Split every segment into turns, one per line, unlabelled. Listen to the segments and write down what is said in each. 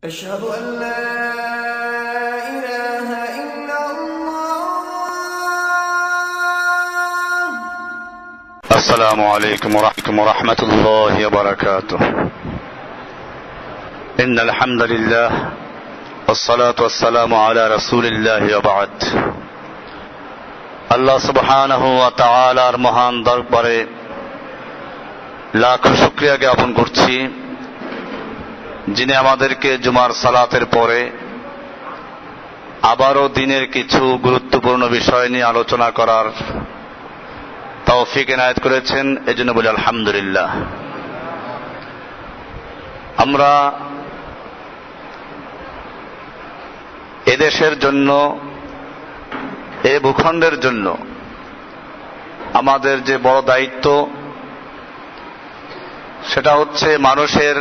أشهد أن لا إله إلا الله.
السلام عليكم ورحمة الله وبركاته. إن الحمد لله والصلاة والسلام على رسول الله وبعد. আল্লাহ সুবহানাহু ওয়া তাআলার মহান দরবারে লাখ শুকরিয়া জ্ঞাপন করছি, যিনি আমাদেরকে জুমার সালাতের পরে আবারও দিনের কিছু গুরুত্বপূর্ণ বিষয় নিয়ে আলোচনা করার তৌফিক এনায়েত করেছেন। এজন্য বলি আলহামদুলিল্লাহ। আমরা এদেশের জন্য, এ ভূখণ্ডের জন্য আমাদের যে বড় দায়িত্ব, সেটা হচ্ছে মানুষের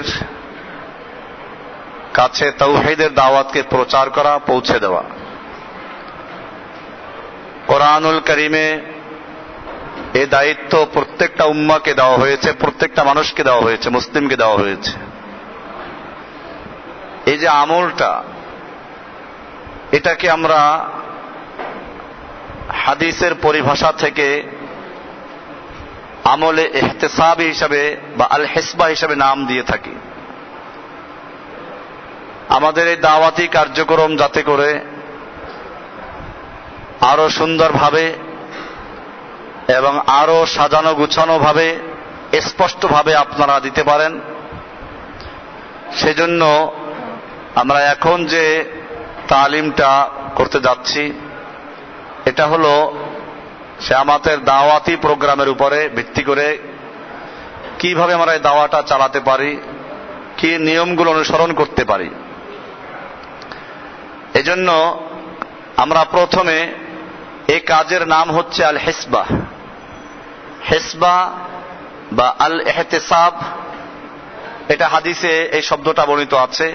কাছে তাওহীদের দাওয়াতকে প্রচার করা, পৌঁছে দেওয়া। কোরআনুল কারীমে এই দায়িত্ব প্রত্যেকটা উম্মাহকে দেওয়া হয়েছে, প্রত্যেকটা মানুষকে দেওয়া হয়েছে, মুসলিমকে দেওয়া হয়েছে। এই যে আমলটা, এটাকে আমরা হাদিসের পরিভাষা থেকে আমলে ইহতিসাবি হিসাবে বা আল হিসবা হিসাবে নাম দিয়ে থাকি। আমাদের এই দাওয়াতি কার্যক্রম যাতে করে আরো সুন্দরভাবে এবং আরো সাজানো গুছানো ভাবে, স্পষ্টভাবে আপনারা দিতে পারেন, সেজন্য আমরা এখন যে তালিমটা করতে যাচ্ছি, এটা হলো সে আমাদের দাওয়াতি প্রোগ্রামের উপরে ভিত্তি করে কিভাবে আমরা এই দাওয়াটা চালাতে পারি, কি নিয়মগুলো অনুসরণ করতে পারি। এজন্য আমরা প্রথমে এই কাজের নাম হচ্ছে আল হিসবা। হিসবা বা আল ইহতিসাব, এটা হাদিসে এই শব্দটা বর্ণিত আছে।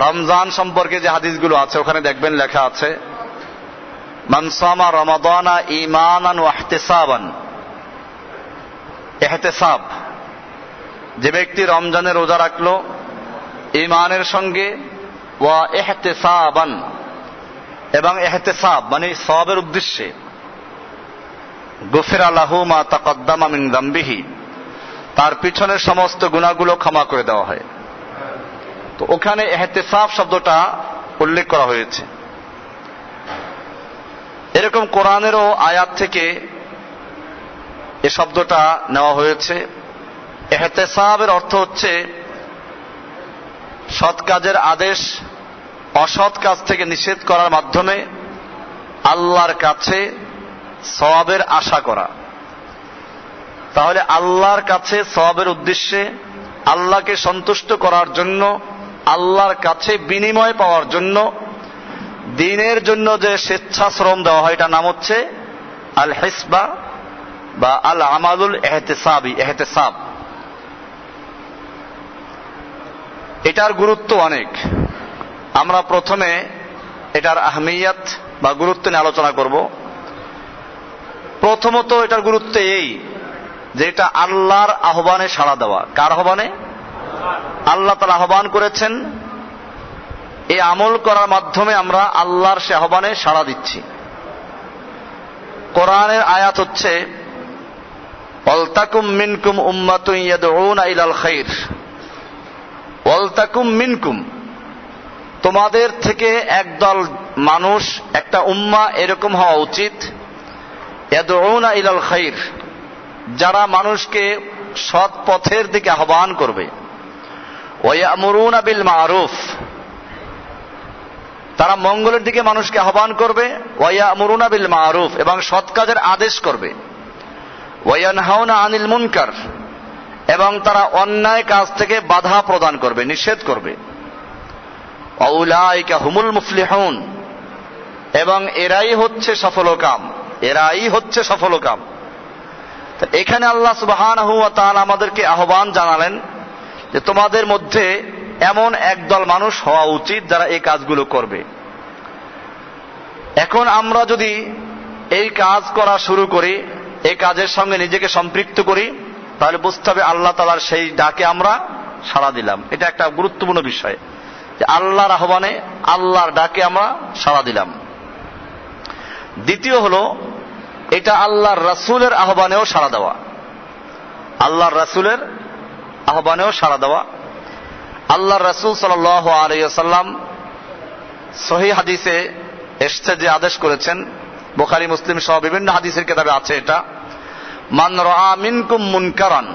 রমজান সম্পর্কে যে হাদিসগুলো আছে ওখানে দেখবেন লেখা আছে, মান সামা রমাদানা ঈমানান ওয়া ইহতিসাবান। ইহতিসাব, যে ব্যক্তি রমজানে রোজা রাখলো ঈমানের সঙ্গে, ওয়া ইহতিসাবান, এবং ইহতিসাব মানে সওয়াবের উদ্দেশ্যে, গুফিরা লাহু মা তাকদ্দামা মিন যামবিহি, তার পিছনের সমস্ত গুনাহগুলো ক্ষমা করে দেওয়া হয়। তো ওখানে ইহতিসাব শব্দটা উল্লেখ করা হয়েছে। এরকম কোরআনেরও আয়াত থেকে এ শব্দটা নেওয়া হয়েছে। ইহতিসাবের অর্থ হচ্ছে সৎ কাজের আদেশ অসৎ কাজ থেকে নিষেধ করার মাধ্যমে আল্লাহর কাছে সওয়াবের আশা করা। তাহলে আল্লাহর কাছে সওয়াবের উদ্দেশ্যে, আল্লাহকে সন্তুষ্ট করার জন্য, আল্লাহর কাছে বিনিময় পাওয়ার জন্য, দ্বীনের জন্য যে স্বেচ্ছাশ্রম দেওয়া হয়, এটার নাম হচ্ছে আল হিসবা বা আল আমালুল ইহতিসাবি, ইহতিসাব। এটার গুরুত্ব অনেক। আমরা প্রথমে এটার আহমিয়াত বা গুরুত্ব নিয়ে আলোচনা করব। প্রথমত এটার গুরুত্ব এই যে এটা আল্লাহর আহ্বানে সাড়া দেওয়া। কার আহ্বানে? আল্লাহ তাআলা আহ্বান করেছেন। এই আমল করার মাধ্যমে আমরা আল্লাহর সে আহ্বানে সাড়া দিচ্ছি। কোরআনের আয়াত হচ্ছে, ওয়ালতাকুম মিনকুম উম্মাতুন ইয়াদউনা ইলাল খাইর। ওয়ালতাকুম মিনকুম, তোমাদের থেকে একদল মানুষ, একটা উম্মাহ এরকম হওয়া উচিত, ইয়াদউনা ইলাল খাইর, যারা মানুষকে সৎ পথের দিকে আহ্বান করবে। ওয়া ইয়ামুরুনা বিল মারুফ, তারা মঙ্গলের দিকে মানুষকে আহ্বান করবে। ওয়া ইয়ামুরুনা বিল মারুফ, এবং সৎ কাজের আদেশ করবে। ওয়া ইয়ানহাউনা আনিল মুনকার, এবং তারা অন্যায় কাজ থেকে বাধা প্রদান করবে, নিষেধ করবে। উলাইকা হুমুল মুফলিহুন, এবং এরাই হচ্ছে সফলকাম, এরাই হচ্ছে সফলকাম। তো এখানে আল্লাহ সুবহানাহু ওয়া তাআলা আমাদেরকে আহ্বান জানালেন যে তোমাদের মধ্যে এমন একদল মানুষ হওয়া উচিত যারা এই কাজগুলো করবে। এখন আমরা যদি এই কাজ করা শুরু করি, এই কাজের সঙ্গে নিজেকে সম্পৃক্ত করি, তাহলে বুঝতে হবে আল্লাহ তাআলার সেই ডাকে আমরা সাড়া দিলাম। এটা একটা গুরুত্বপূর্ণ বিষয় যে আল্লাহর আহ্বানে, আল্লাহর ডাকে আমরা সাড়া দিলাম। দ্বিতীয় হলো এটা আল্লাহর রাসূলের আহ্বানেও সাড়া দেওয়া, আল্লাহর রাসূলের আহ্বানেও সাড়া দেওয়া। আল্লাহর রাসূল সাল্লাল্লাহু আলাইহি ওয়াসাল্লাম সহিহ হাদিসে এসেছে যে আদেশ করেছেন, বুখারী মুসলিম সহ বিভিন্ন হাদিসের কিতাবে আছে এটা, মান রাআ মিনকুম মুনকারান,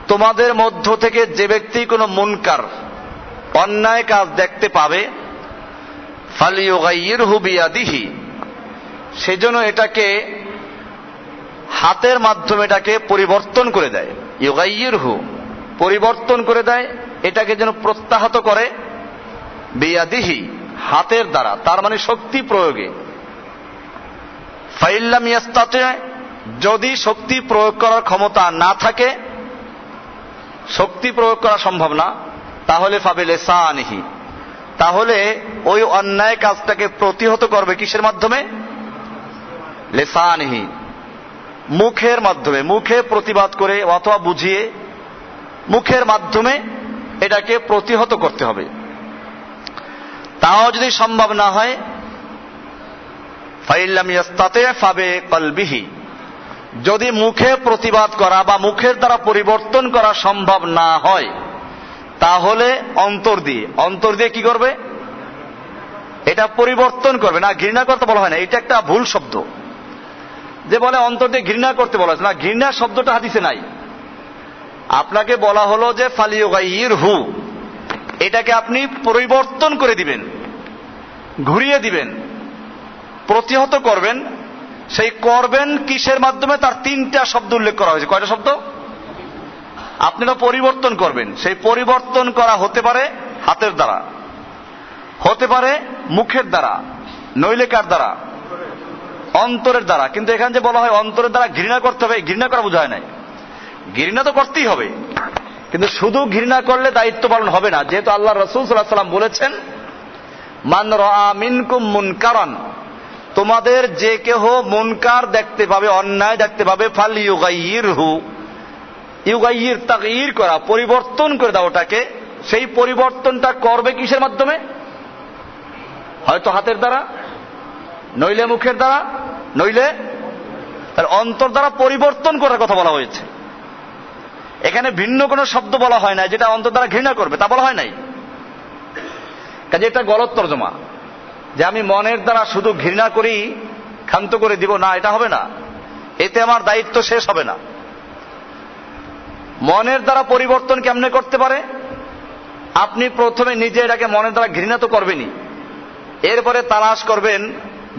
তোমাদের মধ্য থেকে যে ব্যক্তি কোনো মুনকার অন্যায় কাজ দেখতে পাবে, ফালিয়ুগাইয়িরহু বিয়াদিহি, সেজন্য এটাকে হাতের মাধ্যমে এটাকে পরিবর্তন করে দেয়। ইউগাইয়িরহু, পরিবর্তন করে দেয়, এটাকে যেন প্রত্যাহত করে, বিয়াদিহি, হাতের দ্বারা, তার মানে শক্তি প্রয়োগে। ফাইল্লাম ইয়াস্তাতি, যদি শক্তি প্রয়োগ করার ক্ষমতা না থাকে, শক্তি প্রয়োগ করা সম্ভব না, তাহলে ফাবিলিসানিহি, তাহলে ওই অন্যায় কাজটাকে প্রতিহত করবে কিসের মাধ্যমে? লিসানিহি, মুখের মাধ্যমে, মুখে প্রতিবাদ করে অথবা বুঝিয়ে মুখের মাধ্যমে এটাকে প্রতিহত করতে হবে। তাও যদি সম্ভব না হয়, ফাইল্লাম ইয়াস্তাতি ফাবিকলবিহি, যদি মুখে প্রতিবাদ করা বা মুখের দ্বারা পরিবর্তন করা সম্ভব না হয়, তাহলে অন্তর দিয়ে, অন্তর দিয়ে কি করবে? এটা পরিবর্তন করবে। না, ঘৃণা করতে বলা হয় না, এটা একটা ভুল শব্দ যে বলে অন্তর দিয়ে ঘৃণা করতে বলা হয়েছে না, ঘৃণা শব্দটা হাদিসে নাই। আপনাকে বলা হলো যে ফালিয়ুগাইয়িরহু, এটাকে আপনি পরিবর্তন করে দিবেন, ঘুরিয়ে দিবেন, প্রতিহত করবেন। সেই করবেন কিসের মাধ্যমে? তার তিনটা শব্দ উল্লেখ করা হয়েছে। কয়টা শব্দ? আপনারা পরিবর্তন করবেন, সেই পরিবর্তন করা হতে পারে হাতের দ্বারা, হতে পারে মুখের দ্বারা, নইলে কার দ্বারা? অন্তরের দ্বারা। কিন্তু এখানে যে বলা হয় অন্তরের দ্বারা ঘৃণা করতে হবে, ঘৃণা করা বোঝায় নাই। ঘৃণা তো করতেই হবে, কিন্তু শুধু ঘৃণা করলে দায়িত্ব পালন হবে না। যেহেতু আল্লাহ রাসূল সাল্লাল্লাহু আলাইহি ওয়াসাল্লাম বলেছেন, মান রাআ মিনকুম মুনকারান, তোমাদের যে কেহ মুনকার দেখতে পাবে, অন্যায় দেখতে পাবে, ফালিয়ুগাইয়িরহু, ইউগাইয়ির, তাগয়ির করা, পরিবর্তন করে দাও ওটাকে। সেই পরিবর্তনটা করবে কিসের মাধ্যমে? হয়তো হাতের দ্বারা, নইলে মুখের দ্বারা, নইলে তার অন্তর দ্বারা পরিবর্তন করার কথা বলা হয়েছে। এখানে ভিন্ন কোনো শব্দ বলা হয় না যেটা অন্তর দ্বারা ঘৃণা করবে, তা বলা হয় নাই। কাজে এটা গলত তর্জমা যে আমি মনের দ্বারা শুধু ঘৃণা করি, ক্ষান্ত করে দিব, না, এটা হবে না। এতে আমার দায়িত্ব শেষ হবে না। মনের দ্বারা পরিবর্তন কেমনে করতে পারে? আপনি প্রথমে নিজে এটাকে মনের দ্বারা ঘৃণা তো করবেনই, এরপরে তালাশ করবেন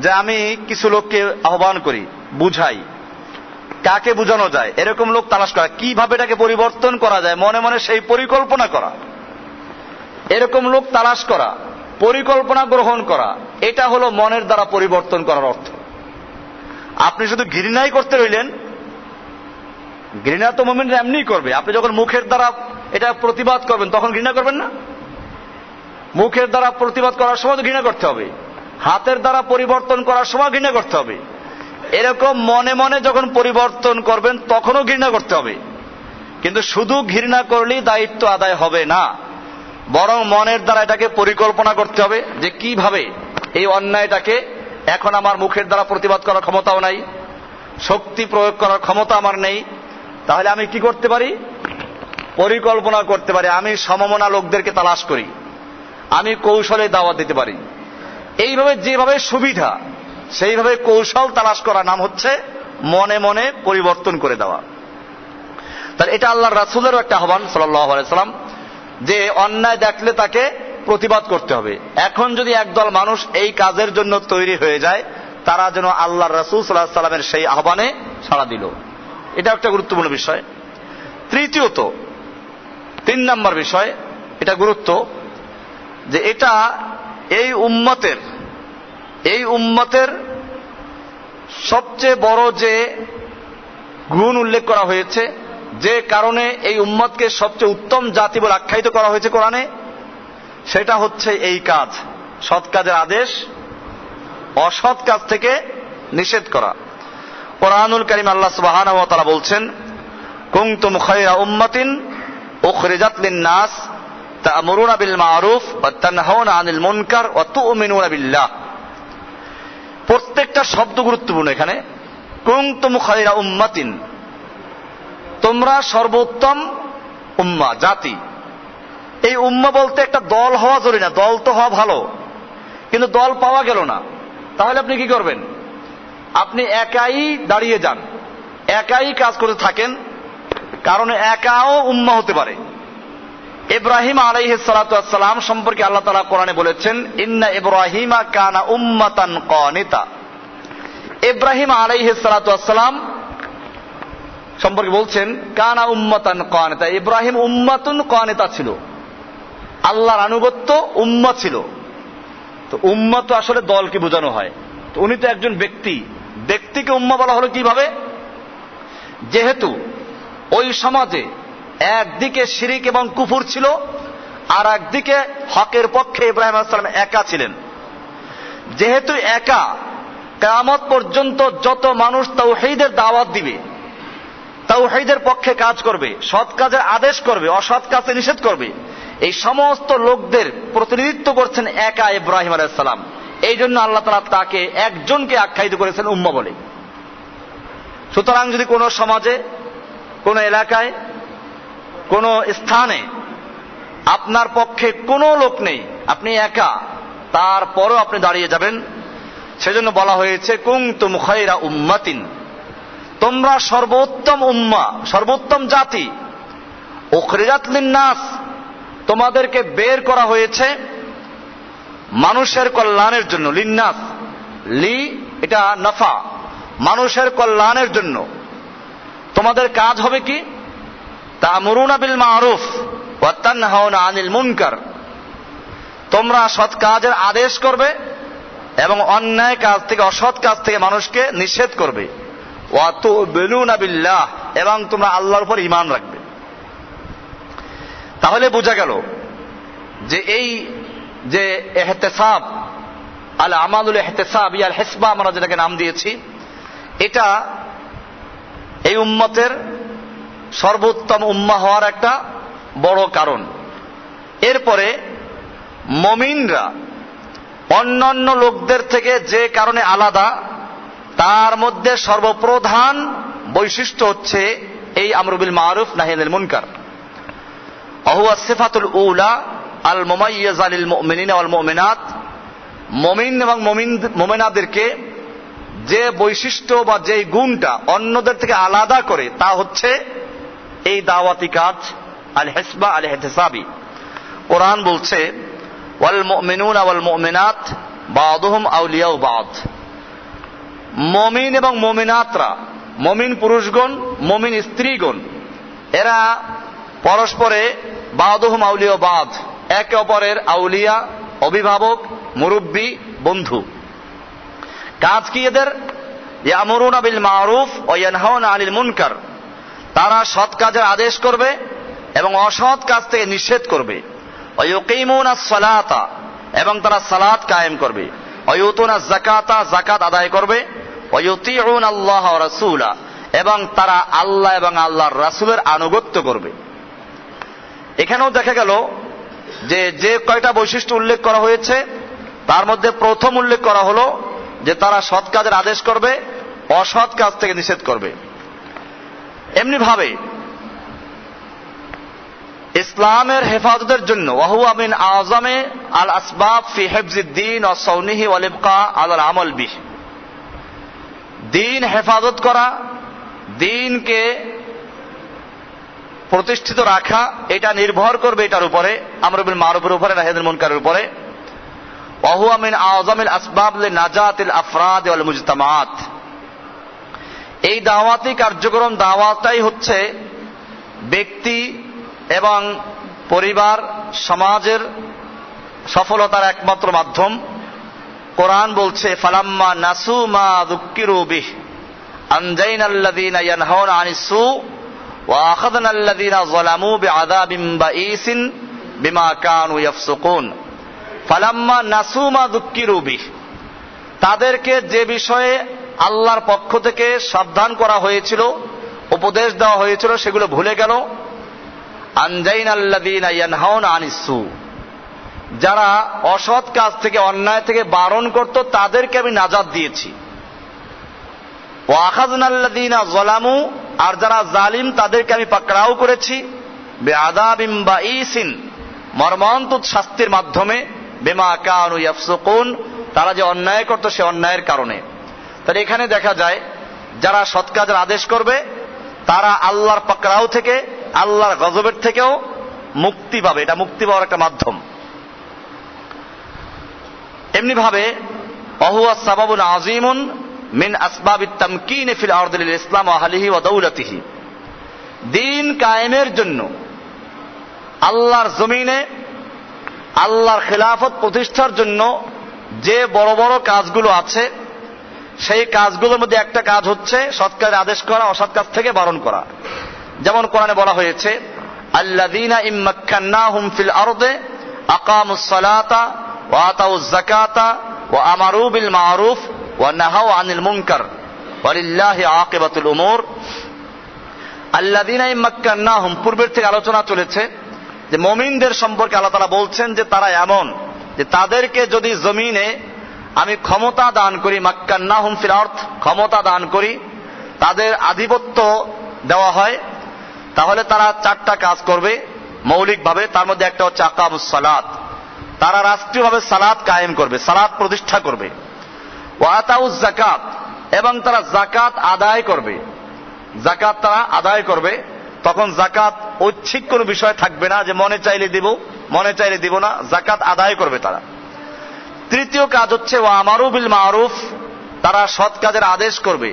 যে আমি কিছু লোককে আহ্বান করি, বুঝাই, কাকে বুঝানো যায়, এরকম লোক তালাশ করা, কিভাবে এটাকে পরিবর্তন করা যায়, মনে মনে সেই পরিকল্পনা করা, এরকম লোক তালাশ করা, পরিকল্পনা গ্রহণ করা, এটা হলো মনের দ্বারা পরিবর্তন করার অর্থ। আপনি শুধু ঘৃণাই করতে রইলেন, ঘৃণা তো মুমিন এমনি করবে। আপনি যখন মুখের দ্বারা এটা প্রতিবাদ করবেন তখন ঘৃণা করবেন না? মুখের দ্বারা প্রতিবাদ করার সময় তো ঘৃণা করতে হবে, হাতের দ্বারা পরিবর্তন করার সময় ঘৃণা করতে হবে। এরকম মনে মনে যখন পরিবর্তন করবেন তখনও ঘৃণা করতে হবে। কিন্তু শুধু ঘৃণা করলেই দায়িত্ব আদায় হবে না, বরং মনের দ্বারা এটাকে পরিকল্পনা করতে হবে যে কিভাবে এই অন্যায়টাকে, এখন আমার মুখের দ্বারা প্রতিবাদ করার ক্ষমতাও নাই, শক্তি প্রয়োগ করার ক্ষমতা আমার নেই, তাহলে আমি কি করতে পারি? পরিকল্পনা করতে পারি। আমি সমমনা লোকদেরকে তালাশ করি, আমি কৌশলে দাওয়াত দিতে পারি। এইভাবে যেভাবে সুবিধা সেইভাবে কৌশল তালাশ করা নাম হচ্ছে মনে মনে পরিবর্তন করে দেওয়া। তাহলে এটা আল্লাহর রাসূলেরও একটা আহ্বান সাল্লাল্লাহু আলাইহি ওয়াসাল্লাম, যে অন্যায় দেখলে তাকে প্রতিবাদ করতে হবে। এখন যদি একদল মানুষ এই কাজের জন্য তৈরি হয়ে যায়, তারা যেন আল্লাহর রাসূল সাল্লাল্লাহু আলাইহি ওয়াসাল্লামের সেই আহ্বানে সাড়া দিল। এটা একটা গুরুত্বপূর্ণ বিষয়। তৃতীয়ত, 3 নম্বর বিষয়, এটা গুরুত্ব যে এটা এই উম্মতের সবচেয়ে বড় যে গুণ উল্লেখ করা হয়েছে, যে কারণে এই উম্মতকে সবচেয়ে উত্তম জাতি বলে আখ্যায়িত করা হয়েছে কোরআনে, সেটা হচ্ছে এই কাজ, সৎ কাজের আদেশ, অসৎ কাজ থেকে নিষেধ করা। কোরআনুল কারীম আল্লাহ সুবহানাহু ওয়া তাআলা বলছেন, কুনতুম খায়রা উম্মাতিন উখরিজাত লিন-নাস তা'মুরুনা বিল মা'রুফ ওয়া তানহাউনা আনিল মুনকার ওয়া তু'মিনুনা বিল্লাহ। প্রত্যেকটা শব্দ গুরুত্বপূর্ণ এখানে। কুনতুম খায়রা উম্মাতিন, তোমরা সর্বোত্তম উম্মাহ, জাতি। এই উম্মাহ বলতে একটা দল হওয়া জরুরি না, দল তো হওয়া ভালো, কিন্তু দল পাওয়া গেল না, তাহলে আপনি কি করবেন? আপনি একাই দাঁড়িয়ে যান, একাই কাজ করতে থাকেন, কারণ একাও উম্মাহ হতে পারে। ইব্রাহিম আলাইহিস সালাতু ওয়াস সালাম সম্পর্কে আল্লাহ তাআলা কোরআনে বলেছেন, ইন্না ইব্রাহিমা কানা উম্মাতান কানিতা। ইব্রাহিম আলাইহিস সালাতু ওয়াস সালাম সম্পর্কে বলছেন কানা উম্মাতান কানিতা, ইব্রাহিম উম্মাতুন কানিতা ছিল, আল্লাহর আনুগত্য উম্মাহ ছিল। তো উম্মাহ তো আসলে দলকে বোঝানো হয়, তো উনি তো একজন ব্যক্তি, ব্যক্তিকে উম্মাহ বলা হলো কিভাবে? যেহেতু ওই সমাজে একদিকে শিরিক এবং কুফর ছিল, আর একদিকে হকের পক্ষে ইব্রাহিম আলাইহিস সালাম একা ছিলেন। যেহেতু একা, কিয়ামত পর্যন্ত যত মানুষ তাওহীদের দাওয়াত দিবে, তাওহীদের পক্ষে কাজ করবে, সৎ কাজের আদেশ করবে, অসৎ কাজে নিষেধ করবে, এই সমস্ত লোকদের প্রতিনিধিত্ব করছেন একা ইব্রাহিম আলাইহিস সালাম। এই জন্য আল্লাহ তাআলা তাকে একজনকে আখ্যায়িত করেছেন উম্মাহ বলে। সুতরাং যদি কোনো সমাজে, কোনো এলাকায়, কোনো স্থানে আপনার পক্ষে কোনো লোক নেই, আপনি একা, তারপরও আপনি দাঁড়িয়ে যাবেন। সেজন্য বলা হয়েছে কুনতুম খায়রা উম্মাতিন, তোমরা সর্বোত্তম উম্মাহ, সর্বোত্তম জাতি। উখরিজাত লিন-নাস, তোমাদেরকে বের করা হয়েছে মানুষের কল্যাণের জন্য। লিন-নাস, লি এটা নাফা, মানুষের কল্যাণের জন্য। তোমাদের কাজ হবে কি? তা'মুরুনা বিল মা'রুফ ওয়া তানহাউনা আনিল মুনকার, তোমরা সৎ কাজের আদেশ করবে এবং অন্যায় কাজ থেকে, অসৎ কাজ থেকে মানুষকে নিষেধ করবে। ওয়া তু'মিনুনা বিল্লাহ, এবং তোমরা আল্লাহর উপর ঈমান রাখবে। তাহলে বোঝা গেল যে এই যে ইহতিসাব, আল আমালুল ইহতিসাব ইয়াল হিসবা আমরা যেটাকে নাম দিয়েছি, এটা এই উম্মতের সর্বোত্তম উম্মাহ হওয়ার একটা বড় কারণ। এরপরে মুমিনরা অন্যান্য লোকদের থেকে যে কারণে আলাদা, তার মধ্যে সর্বপ্রধান বৈশিষ্ট্য হচ্ছে এই আমরু বিল মারুফ নাহি আনিল মুনকার। ওয়া সিফাতুল উলা আল মুমাইয়িজা লিল মুমিনিনা ওয়াল মুমিনাত, মুমিন এবং মুমিনাদেরকে যে বৈশিষ্ট্য বা যে গুণটা অন্যদের থেকে আলাদা করে, তা হচ্ছে এই দাওয়াতি কাজ, আল হিসবা আল ইহতিসাবি। কোরআন বলছে ওয়াল মুমিনুনা ওয়াল মুমিনাত বা'দুহুম আউলিয়াউ বা'দ, মুমিন এবং মুমিনাতরা, মুমিন পুরুষগণ, মুমিন স্ত্রীগণ, এরা পরস্পরে বা'দুহুম আউলিয়াউ বা'দ, একে অপরের আউলিয়া, অভিভাবক, মুরব্বী, বন্ধু। কাজ কি এদের? ইয়ামুরুনা বিল মারুফ ওয়া ইয়ানহাউনা আনিল মুনকার, তারা সৎ কাজের আদেশ করবে এবং অসৎ কাজ থেকে নিষেধ করবে। ওয়া ইউকিমুনাস সালাতা, এবং তারা সালাত কায়েম করবে। ওয়া ইউতুনাজ যাকাতা, যাকাত আদায় করবে। ওয়া ইউতিউনা আল্লাহ ওয়া রাসূলা, এবং তারা আল্লাহ এবং আল্লাহর রাসূলের আনুগত্য করবে। এখানেও দেখা গেল যে যে কয়টা বৈশিষ্ট্য উল্লেখ করা হয়েছে, তার মধ্যে প্রথম উল্লেখ করা হলো যে তারা সৎ কাজের আদেশ করবে, অসৎ কাজ থেকে নিষেধ করবে। এমনি ভাবে ইসলামের হেফাজতের জন্য ওয়াহুয়া মিন আযমে আল আসবাব ফি হিফজিদ দ্বীন ওয়া সাউনিহি ওয়াল ইবকা আলাল আমল বিহ, দ্বীন হেফাজত করা, দ্বীনকে প্রতিষ্ঠিত রাখা, এটা নির্ভর করবে এটার উপরে, আমর বিল মারুফের উপরে, নাহি আনিল মুনকারের উপরে। ওয়াহুয়া মিন আযমিল আসবাব লিনাজাতিল আফরাদ ওয়াল মুজতামাআত, এই দাওয়াতি কার্যক্রম, দাওয়াতটাই হচ্ছে ব্যক্তি এবং পরিবার, সমাজের সফলতার একমাত্র মাধ্যম। কোরআন বলছে ফালাম্মা নাসু মা যুক্কিরু বিহ আনজাইনাল্লাযীনা ইয়ানহাউনা আনিস সু ওয়া আখাযনাল্লাযীনা যালামু বিআযাবিন বাঈসিন বিমা কানু ইয়াফসুকুন। ফালাম্মা নাসু মা যুক্কিরু বিহ, তাদেরকে যে বিষয়ে আল্লাহর পক্ষ থেকে সাবধান করা হয়েছিল, উপদেশ দেওয়া হয়েছিল, সেগুলো ভুলে গেল। আনজাইনাল্লাযীনা ইয়ানহাউনা আনিস সু, যারা অসৎ কাজ থেকে অন্যায় থেকে বারণ করত তাদেরকে আমি নাজাত দিয়েছি। ওয়া আখাযনাল্লাযীনা যালামু, আর যারা জালিম তাদেরকে আমি পাকড়াও করেছি বিআযাবিন বাঈসিন, মর্মান্তিক শাস্তির মাধ্যমে, বিমা কানু ইয়াফসুকুন, তারা যে অন্যায় করত সে অন্যায়ের কারণে। তাহলে এখানে দেখা যায় যারা সৎ কাজের আদেশ করবে তারা আল্লাহর পাকড়াও থেকে, আল্লাহর গজবের থেকেও মুক্তি পাবে। এটা মুক্তি পাওয়ার একটা মাধ্যম। এমনি ভাবে অহুয়া সাবাবুন আযীমুন মিন আসবাবিত তামকিন ফিল আরদি লিল ইসলাম ওয়া আহলিহি ওয়া দাওলাতিহি, দ্বীন কায়েমের জন্য আল্লাহর জমিনে আল্লাহর খেলাফত প্রতিষ্ঠার জন্য যে বড় বড় কাজগুলো আছে সেই কাজগুলোর মধ্যে একটা কাজ হচ্ছে সৎ কাজের আদেশ করা, অসৎ কাজ থেকে বারণ করা। যেমন কোরআনে বলা হয়েছে আল্লাযীনা ইম্মাক্কান্নাহুম ফিল আরদি আকামুস সালাতা ওয়া আতাউয যাকাতা ওয়া আমারু বিল মা'রুফ ওয়া নাহাউ আনিল মুনকার ওয়ালিল্লাহি আকিবাতুল উমুর। আল্লাযীনা ইম্মাক্কান্নাহুম, পূর্বের থেকে আলোচনা চলেছে যে মুমিনদের সম্পর্কে আল্লাহ তাআলা বলছেন যে তারা এমন যে তাদেরকে যদি জমিনে আমি ক্ষমতা দান করি, মাক্কান্নাহুম ফিল আরদ, ক্ষমতা দান করি, তাদের আধিপত্য দেওয়া হয়, তাহলে তারা চারটা কাজ করবে মৌলিকভাবে। তার মধ্যে একটা হচ্ছে আকামুস সালাত, তারা রাষ্ট্রীয়ভাবে সালাত কায়েম করবে, সালাত প্রতিষ্ঠা করবে। ওয়া আতাউয যাকাত, এবং তারা যাকাত আদায় করবে। যাকাত তারা আদায় করবে, তখন যাকাত ঐচ্ছিক কোনো বিষয় থাকবে না যে মনে চাইলে দিব, মনে চাইলে দিব না, যাকাত আদায় করবে তারা। তৃতীয় কাজ হচ্ছে ওয়া আমারু বিল মা'রুফ, তারা সৎ কাজের আদেশ করবে।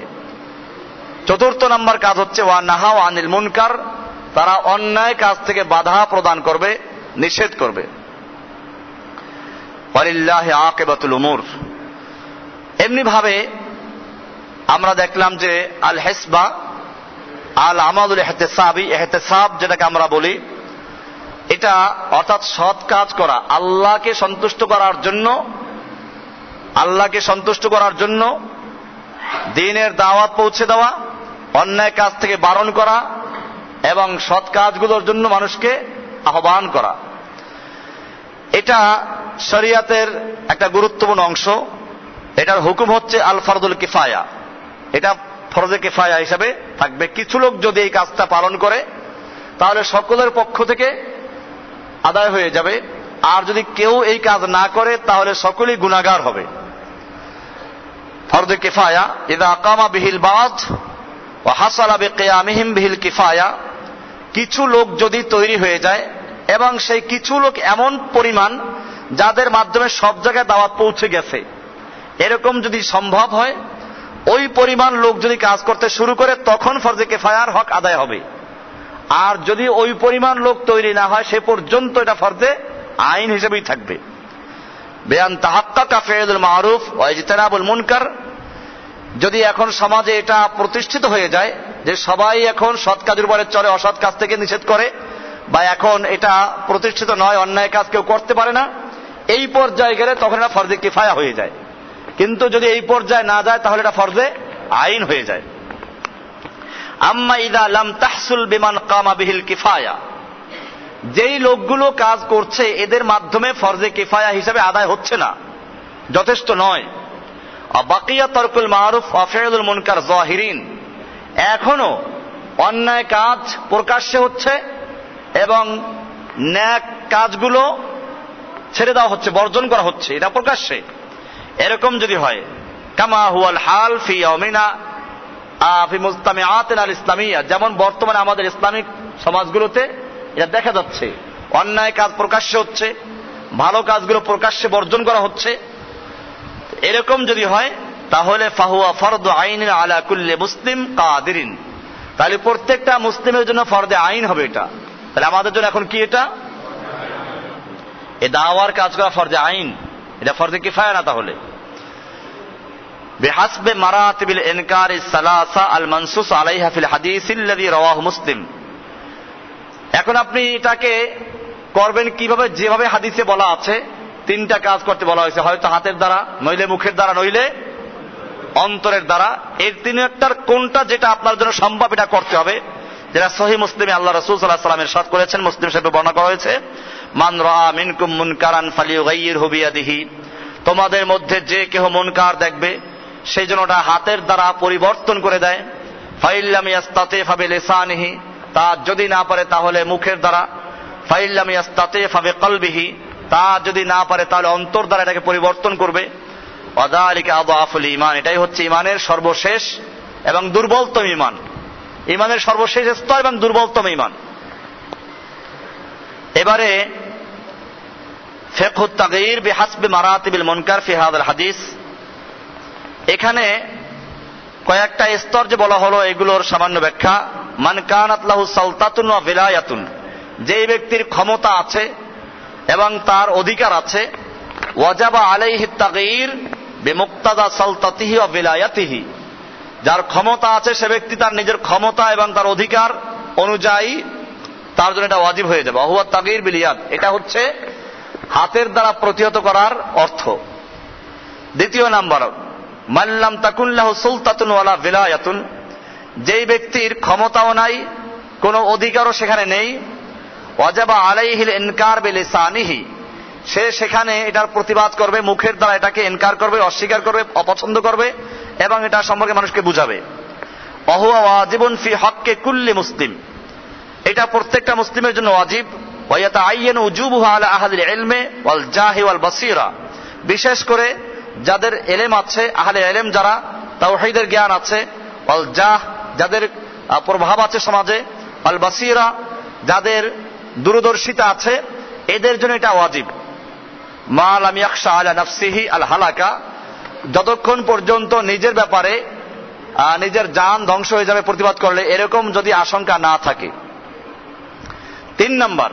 চতুর্থ নম্বর কাজ হচ্ছে ওয়া নাহাউ আনিল মুনকার, তারা অন্যায় কাজ থেকে বাধা প্রদান করবে, নিষেধ করবে। ওয়ালিল্লাহি আকিবাতুল উমুর। এমনি ভাবে আমরা দেখলাম যে আল হিসবা আল আমালুল ইহতিসাবি, ইহতিসাব যেটাকে আমরা বলি, এটা অর্থাৎ সৎ কাজ করা, আল্লাহকে সন্তুষ্ট করার জন্য, আল্লাহকে সন্তুষ্ট করার জন্য দ্বীনের দাওয়াত পৌঁছে দেওয়া, অন্যায় কাজ থেকে বারণ করা এবং সৎ কাজগুলোর জন্য মানুষকে আহ্বান করা। এটা শরিয়াতের একটা গুরুত্বপূর্ণ অংশ। এটার হুকুম হচ্ছে আল ফরদুল কিফায়া, এটা ফরজে কিফায়া হিসাবে থাকবে। কিছু লোক যদি এই কাজটা পালন করে তাহলে সকলের পক্ষ থেকে আদায় হয়ে যাবে, আর যদি কেউ এই কাজ না করে তাহলে সকলেই গুনাহগার হবে। ফরজে কিফায়া ইযা আকামা বিহিল বাদ ওয়া হাসালা বিকিয়ামিহিম বিহিল কিফায়া, কিছু লোক যদি তৈরি হয়ে যায় এবং সেই কিছু লোক এমন পরিমাণ যাদের মাধ্যমে সব জায়গায় দাওয়াত পৌঁছে গেছে, এরকম যদি সম্ভব হয়, ওই পরিমাণ লোক যদি কাজ করতে শুরু করে তখন ফরজে কিফায়ার হক আদায় হবে। আর যদি ওই পরিমাণ লোক তৈরি না হয় সে পর্যন্ত এটা ফরজে আইন হিসেবেই থাকবে। বেয়ান তাহাক্কাকা ফি'লুল মা'রুফ ওয়া ইজতিনাবুল মুনকার, যদি এখন সমাজে এটা প্রতিষ্ঠিত হয়ে যায় যে সবাই এখন সৎ কাজের উপরে চলে, অসৎ কাজ থেকে নিষেধ করে, বা এখন এটা প্রতিষ্ঠিত নয়, অন্যায় কাজ কেউ করতে পারে না, এই পর্যায়ে গেলে তখন এটা ফরজে কিফায়া হয়ে যায়। কিন্তু যদি এই পর্যায়ে না যায় তাহলে এটা ফরজে আইন হয়ে যায়। আম্মা ইযা লাম তাহসুল বিমান কামা বিহিল কিফায়া, যেই লোকগুলো কাজ করছে এদের মাধ্যমে ফরজে কিফায়া হিসাবে আদায় হচ্ছে না, যথেষ্ট নয়, বাকিয়া তারকুল মারুফ ওয়া ফি'লুল মুনকার যাহিরিন, এখনো অন্যায় কাজ প্রকাশ্যে হচ্ছে এবং ন্যাক কাজগুলো ছেড়ে দেওয়া হচ্ছে, বর্জন করা হচ্ছে, এটা প্রকাশ্যে। এরকম যদি হয়, কামা হুয়াল হাল ফি ইয়াউমিনা ফি মুজতামিআতিনা আল ইসলামিয়া, যেমন বর্তমানে আমাদের ইসলামিক সমাজগুলোতে এটা দেখা যাচ্ছে, অন্যায় কাজ প্রকাশ্যে হচ্ছে, ভালো কাজগুলো প্রকাশ্যে বর্জন করা হচ্ছে। এরকম যদি হয় তাহলে ফাহুয়া ফরদু আইনিন আলা কুল্লি মুসলিম কাদিরিন, তাহলে প্রত্যেকটা মুসলিমের জন্য ফরদে আইন হবে এটা। তাহলে আমাদের জন্য এখন কি, এটা এ দাওয়ার কাজ করা ফরজে আইন, এটা ফরজে কিফায়া না। তাহলে বিহাসবে মারাতিবিল ইনকারি সালাসা আল মানসুস আলাইহা ফিল হাদিসিল্লাযী রাওয়াহু মুসলিম, এখন আপনি এটাকে করবেন কিভাবে, যেভাবে হাদিসে বলা আছে তিনটা কাজ করতে বলা হয়েছে, হয়তো হাতের দ্বারা, নইলে মুখের দ্বারা, নইলে অন্তরের দ্বারা। এর তিন একটার কোনটা যেটা আপনার জন্য সম্ভব এটা করতে হবে। যেটা সহিহ মুসলিমে আল্লাহ রাসূল সাল্লাল্লাহু আলাইহি ওয়াসাল্লাম ইরশাদ করেছেন, মুসলিম শরীফে বর্ণনা করা হয়েছে, মান রাআ মিনকুম মুনকারান ফালিয়ুগাইয়িরহু বিয়াদিহি, তোমাদের মধ্যে যে কেহ মুনকার দেখবে সেই জন্য ওটা হাতের দ্বারা পরিবর্তন করে দেয়। ফাইল্লাম ইয়াস্তাতি ফাবিলিসানিহি, তা যদি না পারে তাহলে মুখের দ্বারা। ফাইল্লাম ইয়াস্তাতি ফাবিকলবিহি, তা যদি না পারে তাহলে অন্তর দ্বারা এটাকে পরিবর্তন করবে। ওয়াযালিকা আযআফুল ঈমান, এটাই হচ্ছে ঈমানের সর্বশেষ এবং দুর্বলতম ঈমান, ঈমানের সর্বশেষ স্তর এবং দুর্বলতম ঈমান। এবারে ফিকহুত তাগয়ির বিহাসবি মারাতিবিল মুনকার ফি হাযাল হাদিস, এখানে কয়েকটা স্তর যে বলা হলো এগুলোর সামান্য ব্যাখ্যা। মান কানাত লাহু সালতাতুন ওয়া ভিলায়াতুন, যেই ব্যক্তির ক্ষমতা আছে এবং তার অধিকার আছে, ওয়াজাবা আলাইহি তাগয়ির বিমুক্তাদা সালতাতিহি ওয়া ভিলায়াতিহি, যার ক্ষমতা আছে সে ব্যক্তি তার নিজের ক্ষমতা এবং তার অধিকার অনুযায়ী তার জন্য এটা ওয়াজিব হয়ে যাবে। হুয়া তাগয়ির বিল ইয়াদ, এটা হচ্ছে হাতের দ্বারা প্রতিহত করার অর্থ। দ্বিতীয় নাম্বার, মাল্লাম তাকুন লাহু সুলতাতুন ওয়ালা ভিলায়াতুন, যেই ব্যক্তির ক্ষমতাও নাই কোনো অধিকারও সেখানে নেই, ওয়াজাবা আলাইহিল ইনকার বিলিসানিহি, সে সেখানে এটার প্রতিবাদ করবে, মুখের দ্বারা এটাকে ইনকার করবে, অস্বীকার করবে, অপছন্দ করবে এবং এটা সম্পর্কে মানুষকে বুঝাবে। ওয়াহুয়া ওয়াজিবুন ফি হক্কি কুল্লি মুসলিম, এটা প্রত্যেকটা মুসলিমের জন্য ওয়াজিব। ওয়া ইয়াতাআয়্যানু উজুবুহা আলা আহলিল ইলমি ওয়াল জাহি ওয়াল বাসীরা, বিশেষ করে যাদের এলেম আছে, আহলে ইলম যারা, তাওহীদের জ্ঞান আছে, ওয়াল জাহ যাদের প্রভাব আছে সমাজে, ওয়াল বাসীরা যাদের দূরদর্শিতা আছে, এদের জন্য এটা ওয়াজিব। মা লাম ইয়াখশা আলা নাফসিহি আল হালাকা, যতক্ষণ পর্যন্ত নিজের ব্যাপারে নিজের জান ধ্বংস হয়ে যাবে প্রতিবাদ করলে, এরকম যদি আশঙ্কা না থাকে। 3 নম্বর,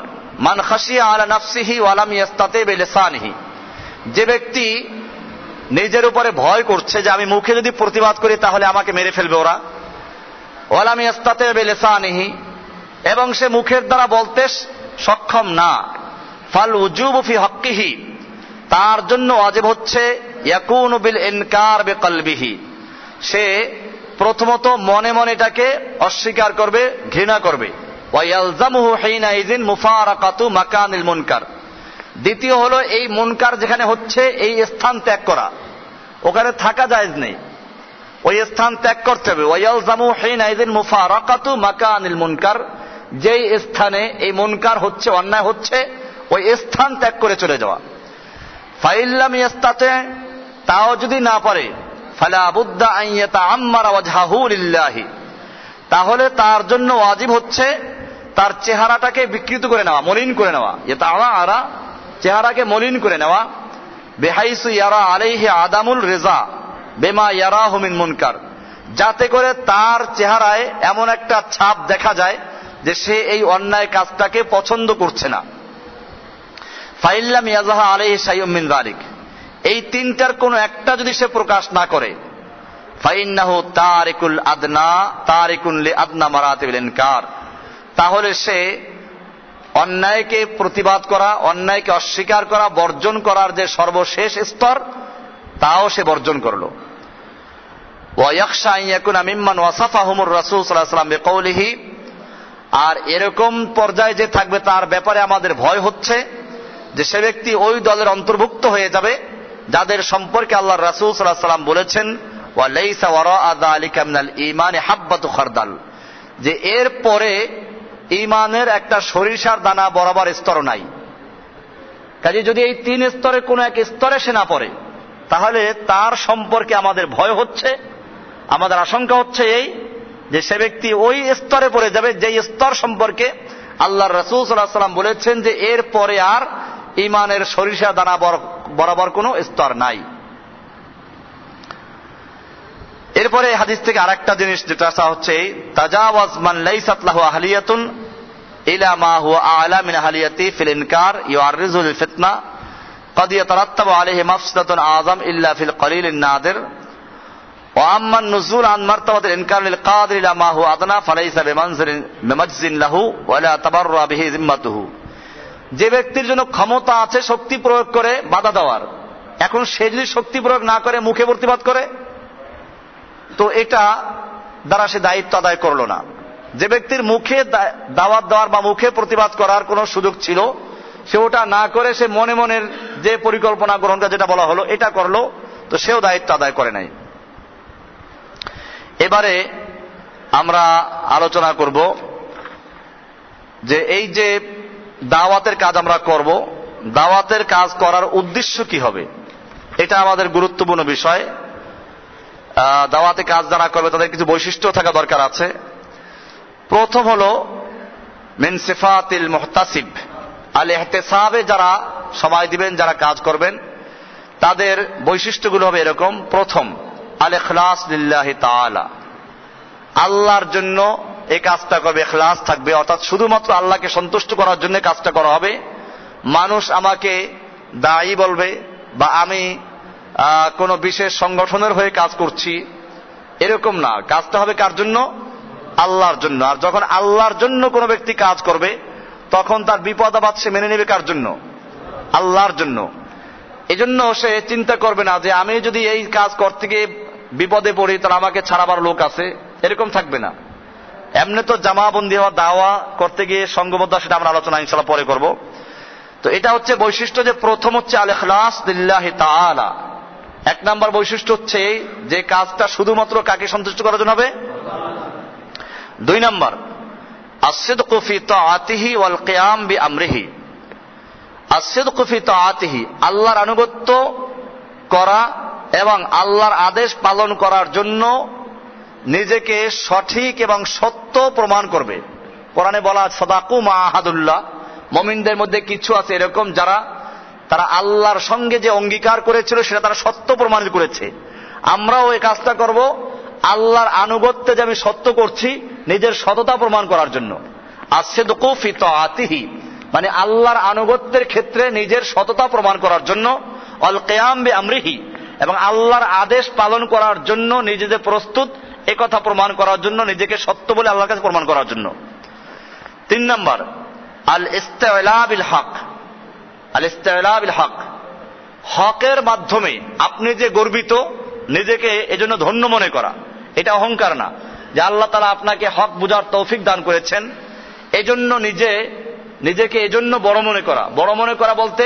মান খাশিয়া আলা নাফসিহি ওয়া লাম ইয়াস্তাতি বিলিসানিহি, যে ব্যক্তি নিজের উপরে ভয় করছে যে আমি মুখে যদি প্রতিবাদ করি তাহলে আমাকে মেরে ফেলবে ওরা, ওয়া লাম ইয়াস্তাতি বিলিসানিহি, এবং সে মুখের দ্বারা বলতে সক্ষম না, ফাল উজুবু ফি হক্কিহি, তার জন্য ওয়াজিব হচ্ছে ইয়াকুনু বিল ইনকার বিকলবিহি, সে প্রথমত মনে মনে এটাকে অস্বীকার করবে, ঘৃণা করবে। ওয়া ইয়ালজামুহু হিনাইযিন মুফারাকাতু মাকানিল মুনকার, দ্বিতীয় হলো এই মুনকার যেখানে হচ্ছে এই স্থান ত্যাগ করা, ওখানে থাকা জায়েজ নেই, ওই স্থান ত্যাগ করতে হবে। ওয়া ইয়ালজামুহু হিনাইযিন মুফারাকাতু মাকানিল মুনকার, যেই স্থানে এই মুনকার হচ্ছে, অন্যায় হচ্ছে, ওই স্থান ত্যাগ করে চলে যাওয়া। ফাইল্লাম ইয়াস্তাতি, তাও যদি না পারে, ফালা বুদ্দা আন ইয়াতাআম্মারা ওয়াজহাহু লিল্লাহি, তাহলে তার জন্য ওয়াজিব হচ্ছে তার চেহারাটাকে বিকৃত করে নেওয়া, মলিন করে নেওয়া। ইয়াতাআরা, চেহারাকে মলিন করে নেওয়া। বিহাইসু ইয়ারা আলাইহি আদামুল রিজা বিমা ইয়ারাহু মিন মুনকার, যাতে করে তার চেহারায় এমন একটা ছাপ দেখা যায় যে সে এই অন্যায় কাজটাকে পছন্দ করছে না। ফাইল্লাম ইয়াজহা আলাইহি শাইউম মিন যালিক, এই তিনটার কোনো একটা যদি সে প্রকাশ না করে, ফাইন্নাহু তারিকুল আদনা তারিকুন লি আদনা মারাতিবিল ইনকার, তাহলে সে অন্যায়কে প্রতিবাদ করা, অন্যায়কে অস্বীকার করা, বর্জন করার যে সর্বশেষ স্তর তাও সে বর্জন করলো। ওয়া ইয়াখশা আন ইয়াকুনা মিম্মান ওয়াসাফাহুমুর রাসূল সাল্লাল্লাহু আলাইহি ওয়াসাল্লাম বিকৌলিহি, আর এরকম পর্যায়ে যে থাকবে তার ব্যাপারে আমাদের ভয় হচ্ছে যে সে ব্যক্তি ওই দলের অন্তর্ভুক্ত হয়ে যাবে যাদের সম্পর্কে আল্লাহর রাসূল সাল্লাল্লাহু আলাইহি ওয়াসাল্লাম বলেছেন, ওয়া লাইসা ওয়ারাআ যালিকা মিনাল ঈমানি হাব্বাতু খারদাল, যে এর পরে ঈমানের একটা সরিষার দানা বরাবর স্তর নাই। কাজে যদি এই 3 স্তরে কোনো এক স্তরে সে না পড়ে, তাহলে তার সম্পর্কে আমাদের ভয় হচ্ছে, আমাদের আশঙ্কা হচ্ছে এই যে সে ব্যক্তি ওই স্তরে পড়ে যাবে যেই স্তর সম্পর্কে আল্লাহর রাসূল সাল্লাল্লাহু আলাইহি ওয়াসাল্লাম বলেছেন যে এর পরে আর ঈমানের সরিষা দানা বরাবর কোনো স্তর নাই। এরপরে হাদিস থেকে আরেকটা জিনিস যেটা আসা হচ্ছে, তাজাওয়াজ মান লাইসাত লাহু আহলিয়াতুন ইলা মা হুয়া আ'লা মিন আহলিয়াতি ফিল ইনকার ইউআররিজু লিল ফিতনা قد يترتب عليه مفسدة أعظم إلا في القليل النادر وأما النزول عن مرتبة الإنكار للقادر إلى ما هو أدنى فليس بمجز له ولا تبرأ به ذمته, যে ব্যক্তির জন্য ক্ষমতা আছে শক্তি প্রয়োগ করে বাধা দেওয়ার, এখন সে যদি শক্তি প্রয়োগ না করে মুখে প্রতিবাদ করে তো এটা দ্বারা সে দায়িত্ব আদায় করলো না, যে ব্যক্তির মুখে দাওয়াত দেওয়ার বা মুখে প্রতিবাদ করার কোনো সুযোগ ছিল, সে ওটা না করে সে মনে মনের যে পরিকল্পনা গ্রহণ করে, যেটা বলা হলো, এটা করলো, তো সেও দায়িত্ব আদায় করে নাই। এবারে আমরা আলোচনা করব যে এই যে দাওয়াতের কাজ আমরা করব, দাওয়াতের কাজ করার উদ্দেশ্য কি হবে, এটা আমাদের গুরুত্বপূর্ণ বিষয়। দাওয়াতে কাজ যারা করবে তাদের কিছু বৈশিষ্ট্য থাকা দরকার আছে। প্রথম হলো মিন সিফাতিল মুহতাসিব, আল ইহতিসাবে যারা সময় দিবেন, যারা কাজ করবেন, তাদের বৈশিষ্ট্যগুলো হবে এরকম। প্রথম, আল ইখলাস লিল্লাহি তাআলা, আল্লাহর জন্য এই কাজটা করবে, ইখলাস থাকবে, অর্থাৎ শুধুমাত্র আল্লাহকে সন্তুষ্ট করার জন্য কাজটা করা হবে। মানুষ আমাকে দায়ী বলবে বা আমি কোনো বিশেষ সংগঠনের হয়ে কাজ করছি, এরকম না। কাজটা হবে কার জন্য? আল্লাহর জন্য। আর যখন আল্লাহর জন্য কোনো ব্যক্তি কাজ করবে, তখন তার বিপদ আপদ সে মেনে নেবে কার জন্য? আল্লাহর জন্য। এজন্য সে চিন্তা করবে না যে আমি যদি এই কাজ করতে গিয়ে বিপদে পড়ি তাহলে আমাকে ছাড়াবার লোক আছে, এরকম থাকবে না। এমনি তো জামাবন্দি হওয়া, দাওয়া করতে গিয়ে সংঘবদ্ধ, সেটা আমরা আলোচনা ইনশাআল্লাহ পরে করব। তো এটা হচ্ছে বৈশিষ্ট্য, যে প্রথম হচ্ছে আল ইখলাস লিল্লাহি তাআলা। এক নাম্বার বৈশিষ্ট্য হচ্ছে যে কাজটা শুধুমাত্র কাকে সন্তুষ্ট করার জন্য হবে? দুই number, as-sidqu fi ta'atihi wal qiyam bi amrihi। as-sidqu fi ta'atihi, আল্লাহর আনুগত্য করা এবং আল্লাহর আদেশ পালন করার জন্য নিজেকে সঠিক এবং সত্য প্রমাণ করবে। কোরআনে বলা সাদাকু মা আহাদুল্লাহ, মুমিনদের মধ্যে কিছু আছে এরকম যারা তারা আল্লাহর সঙ্গে যে অঙ্গীকার করেছিল সেটা তারা সত্য প্রমাণিত করেছে। আমরাও এই কাজটা করব আল্লাহর আনুগত্যে যে আমি সত্য করছি, নিজের সততা প্রমাণ করার জন্য। as-sidqu fi ta'atihi মানে আল্লাহর আনুগত্যের ক্ষেত্রে নিজের সততা প্রমাণ করার জন্য, আল কিয়াম বি আমরিহি এবং আল্লাহর আদেশ পালন করার জন্য নিজেদের প্রস্তুত, একথা প্রমাণ করার জন্য, নিজেকে সত্য বলে আল্লাহর কাছে প্রমাণ করার জন্য। তিন নাম্বার, আল ইস্তিলা বিল হক। আল ইস্তিলা বিল হক, হকের মাধ্যমে আপনি যে গর্বিত, নিজেকে এজন্য ধন্য মনে করা, এটা অহংকার না। যে আল্লাহ তাআলা আপনাকে হক বুঝার তৌফিক দান করেছেন, এজন্য নিজেকে এজন্য বড় মনে করা। বড় মনে করা বলতে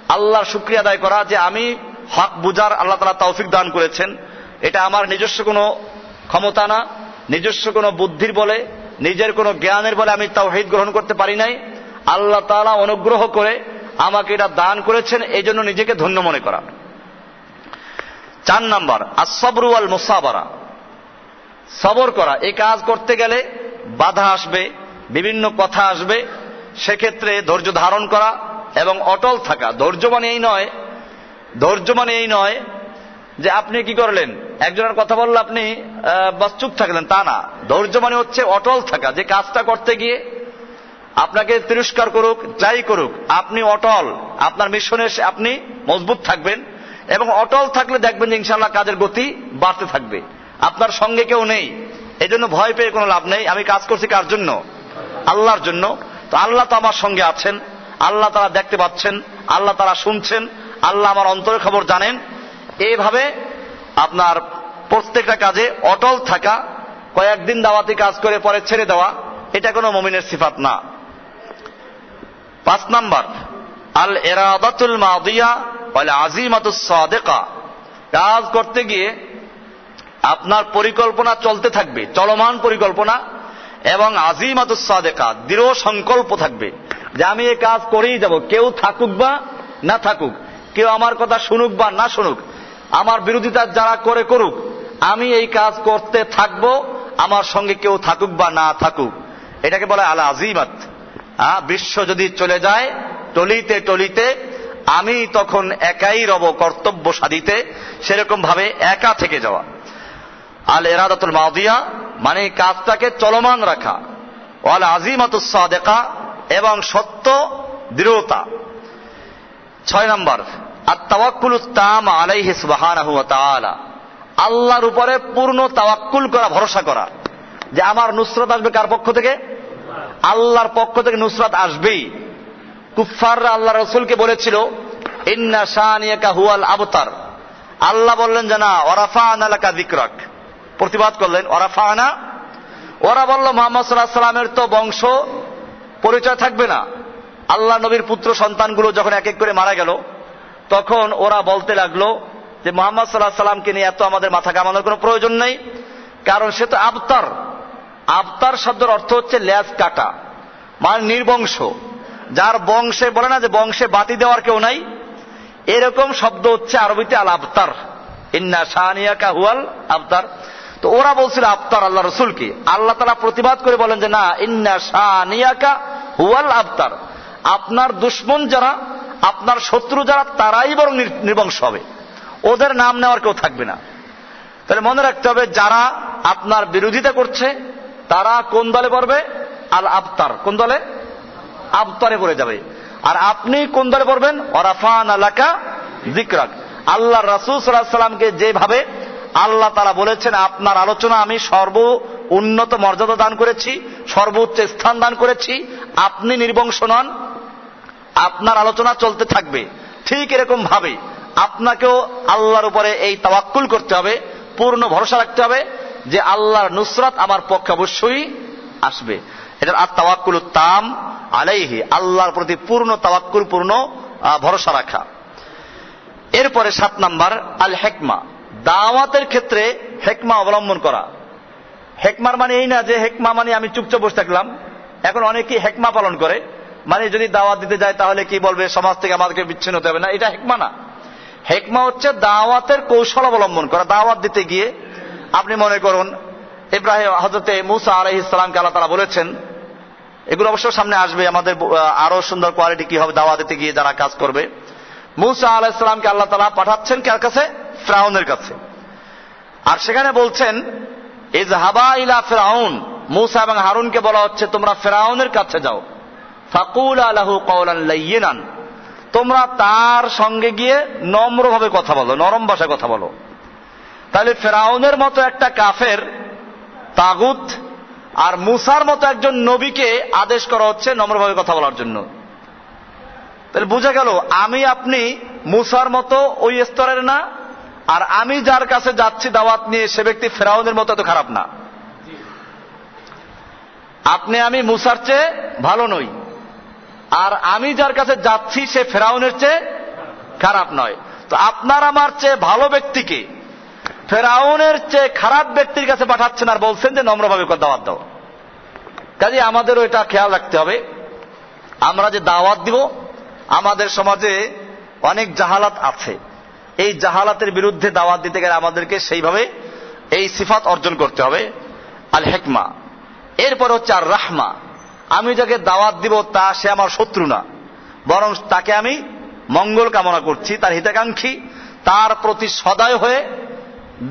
আল্লাহর শুকরিয়া আদায় করা যে আমি হক বুঝার আল্লাহ তাআলা তৌফিক দান করেছেন। এটা আমার নিজস্ব কোনো ক্ষমতা না, নিজস্ব কোনো বুদ্ধির বলে, নিজের কোনো জ্ঞানের বলে আমি তাওহীদ গ্রহণ করতে পারি নাই। আল্লাহ তাআলা অনুগ্রহ করে আমাকে এটা দান করেছেন, এই জন্য নিজেকে ধন্য মনে করা। চার নাম্বার, as-sabru wal মুসাবারা, সবর করা। এই কাজ করতে গেলে বাধা আসবে, বিভিন্ন কথা আসবে, সেক্ষেত্রে ধৈর্য ধারণ করা এবং অটল থাকা। ধৈর্য মানে এই নয় যে আপনি কি করলেন, একজনের কথা বললে আপনি বাস চুপ থাকলেন, তা না। ধৈর্য মানে হচ্ছে অটল থাকা, যে কাজটা করতে গিয়ে আপনাকে তিরস্কার করুক, যাই করুক, আপনি অটল, আপনার মিশনে আপনি মজবুত থাকবেন। এবং অটল থাকলে দেখবেন যে ইনশাআল্লাহ কাজের গতি বাড়তে থাকবে। আপনার সঙ্গে কেউ নেই, এজন্য ভয় পেয়ে কোনো লাভ নেই। আমি কাজ করছি কার জন্য? আল্লাহর জন্য। তো আল্লাহ তো আমার সঙ্গে আছেন, আল্লাহ তারা দেখতে পাচ্ছেন, আল্লাহ তারা শুনছেন, আল্লাহ আমার অন্তরের খবর জানেন। এইভাবে আপনার প্রত্যেকটা কাজে অটল থাকা, কয়েকদিন দাওয়াতি কাজ করে পরে ছেড়ে দেওয়া, এটা কোনো মুমিনের সিফাত না। পাঁচ নাম্বার, আল ইরাদাতুল মাদিয়া ওয়াল আযিমাতুস সাদিকা। কাজ করতে গিয়ে আপনার পরিকল্পনা চলতে থাকবে, চলমান পরিকল্পনা, এবং আযিমাতুস সাদিকা, দৃঢ় সংকল্প থাকবে যে আমি এই কাজ করেই যাব, কেউ থাকুক বা না থাকুক, কেউ আমার কথা শুনুক বা না শুনুক, আমার বিরোধিতা যারা করে করুক, আমি এই কাজ করতে থাকবো, আমার সঙ্গে কেউ থাকুক বা না থাকুক। এটাকে বলে আল আযিমাত। বিশ্ব যদি চলে যায় টলিতে টলিতে, আমি তখন একাই রব কর্তব্য সাধিতে, সেরকম ভাবে একা থেকে যাওয়া। আল ইরাদাতুল মাদিয়া মানে কাজটাকে চলমান রাখা, ওয়াল আযিমাতুস সাদিকা এবং সত্য দৃঢ়তা। ছয় নম্বর, আত-তাওয়াক্কুলুত তাম আলাইহি সুবহানাহু ওয়া তাআলা, আল্লাহর উপরে পূর্ণ তাওয়াক্কুল করা, ভরসা করা যে আমার নুসরত আসবে কার পক্ষ থেকে? আল্লাহর পক্ষ থেকে নুসরত আসবেই। কুফফাররা আল্লাহ রাসূলকে বলেছিল ইন্না শানিয়াকা হুয়াল আবতার, আল্লাহ বললেন যে না, ওয়ারাফা'না লাকা যিকরাক, প্রতিবাদ করলেন ওয়ারাফা'না ওরা বলল মুহাম্মদ সাল্লাল্লাহু আলাইহি সাল্লামের তো বংশ পরিচয় থাকবে না। আল্লাহ নবীর পুত্র সন্তানগুলো যখন এক এক করে মারা গেল, তখন ওরা বলতে লাগলো যে মুহাম্মদ সাল্লাল্লাহু আলাইহি সাল্লামকে নিয়ে এত আমাদের মাথা ঘামানোর কোনো প্রয়োজন নেই, কারণ সে তো আবতার। আবতার শব্দের অর্থ হচ্ছে লেজ কাটা, মানে নির্বংশ, যার বংশে, বলে না যে বংশে বাতি দেওয়ার কেউ নাই, এরকম শব্দ হচ্ছে আরবিতে আল আবতার, ইন্না শানিয়াকা হুয়াল আবতার। তো ওরা বলছিল আবতার আল্লাহ রসুলকে। আল্লাহ তাআলা প্রতিবাদ করে বলেন যে না, ইন্না শানিয়াকা হুয়াল আবতার, আপনার দুশমন যারা, আপনার শত্রু যারা, তারাই বরং নির্বংশ হবে, ওদের নাম নেওয়ার কেউ থাকবে না। তাহলে মনে রাখতে হবে, যারা আপনার বিরোধিতা করছে তারা কোন দলে পড়বে? আল আবতার। কোন দলে? আবতারে পড়ে যাবে। আর আপনি কোন দলে পড়বেন? ওয়ারাফানা লাকা যিকরাক। আল্লাহ রাসূল সাল্লাল্লাহু আলাইহি সাল্লামকে যেভাবে আল্লাহ তাআলা বলেছেন আপনার আলোচনা আমি সর্ব উন্নত মর্যাদা দান করেছি, সর্বোচ্চ স্থান দান করেছি, আপনি নির্বংশ নন, আপনার আলোচনা চলতে থাকবে, ঠিক এরকম ভাবে আপনাকেও আল্লাহর উপরে এই তাওয়াক্কুল করতে হবে, পূর্ণ ভরসা রাখতে হবে যে আল্লাহর নুসরাত আমার পক্ষে অবশ্যই আসবে। এটা আর তাওয়াক্কুল তাম আলাইহি, আল্লাহর প্রতি পূর্ণ তাওয়াক্কুল, পূর্ণ ভরসা রাখা। এরপরে 7 নাম্বার আল হিকমা, দাওয়াতের ক্ষেত্রে হিকমা অবলম্বন করা। হিকমার মানে এই না যে হিকমা মানে আমি চুপচাপ বসে থাকলাম। এখন অনেকেই হিকমা পালন করে, মানে যদি দাওয়াত দিতে যায় তাহলে কি বলবে, সমাজ থেকে আমাদেরকে বিচ্ছিন্ন হতে হবে, না, এটা হিকমা না। হিকমা হচ্ছে দাওয়াতের কৌশল অবলম্বন করা। দাওয়াত দিতে গিয়ে আপনি মনে করুন ইব্রাহিম, হযরতে মূসা আলাইহিস সালামকে আল্লাহ তাআলা বলেছেন, এগুলো অবশ্য সামনে আসবে আমাদের আরো সুন্দর কোয়ালিটি কি হবে দাওয়াত দিতে গিয়ে যারা কাজ করবে। মূসা আলাইহিস সালামকে আল্লাহ তাআলা পাঠাচ্ছেন কার কাছে? ফিরআউনের কাছে। আর সেখানে বলছেন ইযহাবা ইলা ফিরআউন, মূসা এবং হারুনকে বলা হচ্ছে তোমরা ফিরআউনের কাছে যাও, ফাকুলা লাহু কওলান লাইয়িনান, তোমরা তার সঙ্গে গিয়ে নম্রভাবে কথা বলো, নরম ভাষায় কথা বলো। তাহলে ফিরআউনের মতো একটা কাফের তাগুত আর মূসার মতো একজন নবীকে আদেশ করা হচ্ছে নম্রভাবে কথা বলার জন্য। তাহলে বোঝা গেল আমি আপনি মূসার মতো ওই স্তরের না, আর আমি যার কাছে যাচ্ছি দাওয়াত নিয়ে সে ব্যক্তি ফিরআউনের মতো এত খারাপ না। আপনি আমি মূসার চেয়ে ভালো নই, আর আমি যার কাছে যাচ্ছি সে ফিরআউনের চেয়ে খারাপ নয়। তো আপনার আমার চেয়ে ভালো ব্যক্তিকে ফিরআউনের চেয়ে খারাপ ব্যক্তির কাছে পাঠাচ্ছেন আর বলছেন যে নম্রভাবে দাওয়াত দাও। কাজে আমাদেরও এটা খেয়াল রাখতে হবে, আমরা যে দাওয়াত দিব, আমাদের সমাজে অনেক জাহালাত আছে, এই জাহালাতের বিরুদ্ধে দাওয়াত দিতে গেলে আমাদেরকে সেইভাবে এই সিফাত অর্জন করতে হবে, আল হিকমা। এরপর হচ্ছে আর রাহমা, আমি যাকে দাওয়াত দিব তা সে আমার শত্রু না, বরং তাকে আমি মঙ্গল কামনা করছি, তার হিতাকাঙ্ক্ষী, তার প্রতি সদয় হয়ে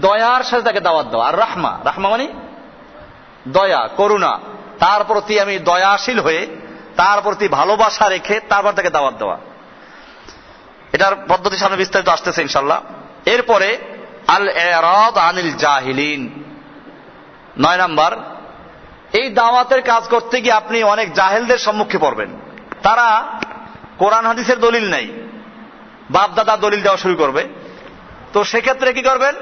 দয়ার সাথে তাকে দাওয়াত দাও। আর রাহমা, রাহমা মানে দয়া, করুণা, তার প্রতি আমি দয়াশীল হয়ে তার প্রতি ভালোবাসা রেখে তারপর তাকে দাওয়াত দেওয়া। এটার পদ্ধতি সামনে বিস্তারিত আসতেছে ইনশাল্লাহ। এরপরে আল ইরাদ আনিল জাহিলিন, 9 নাম্বার, এই দাওয়াতের কাজ করতে গিয়ে আপনি অনেক জাহেলদের সম্মুখে পড়বেন। তারা কোরআন হাদিসের দলিল নেই, বাপ দাদা দলিল দেওয়া শুরু করবে। তো সেক্ষেত্রে কি করবেন?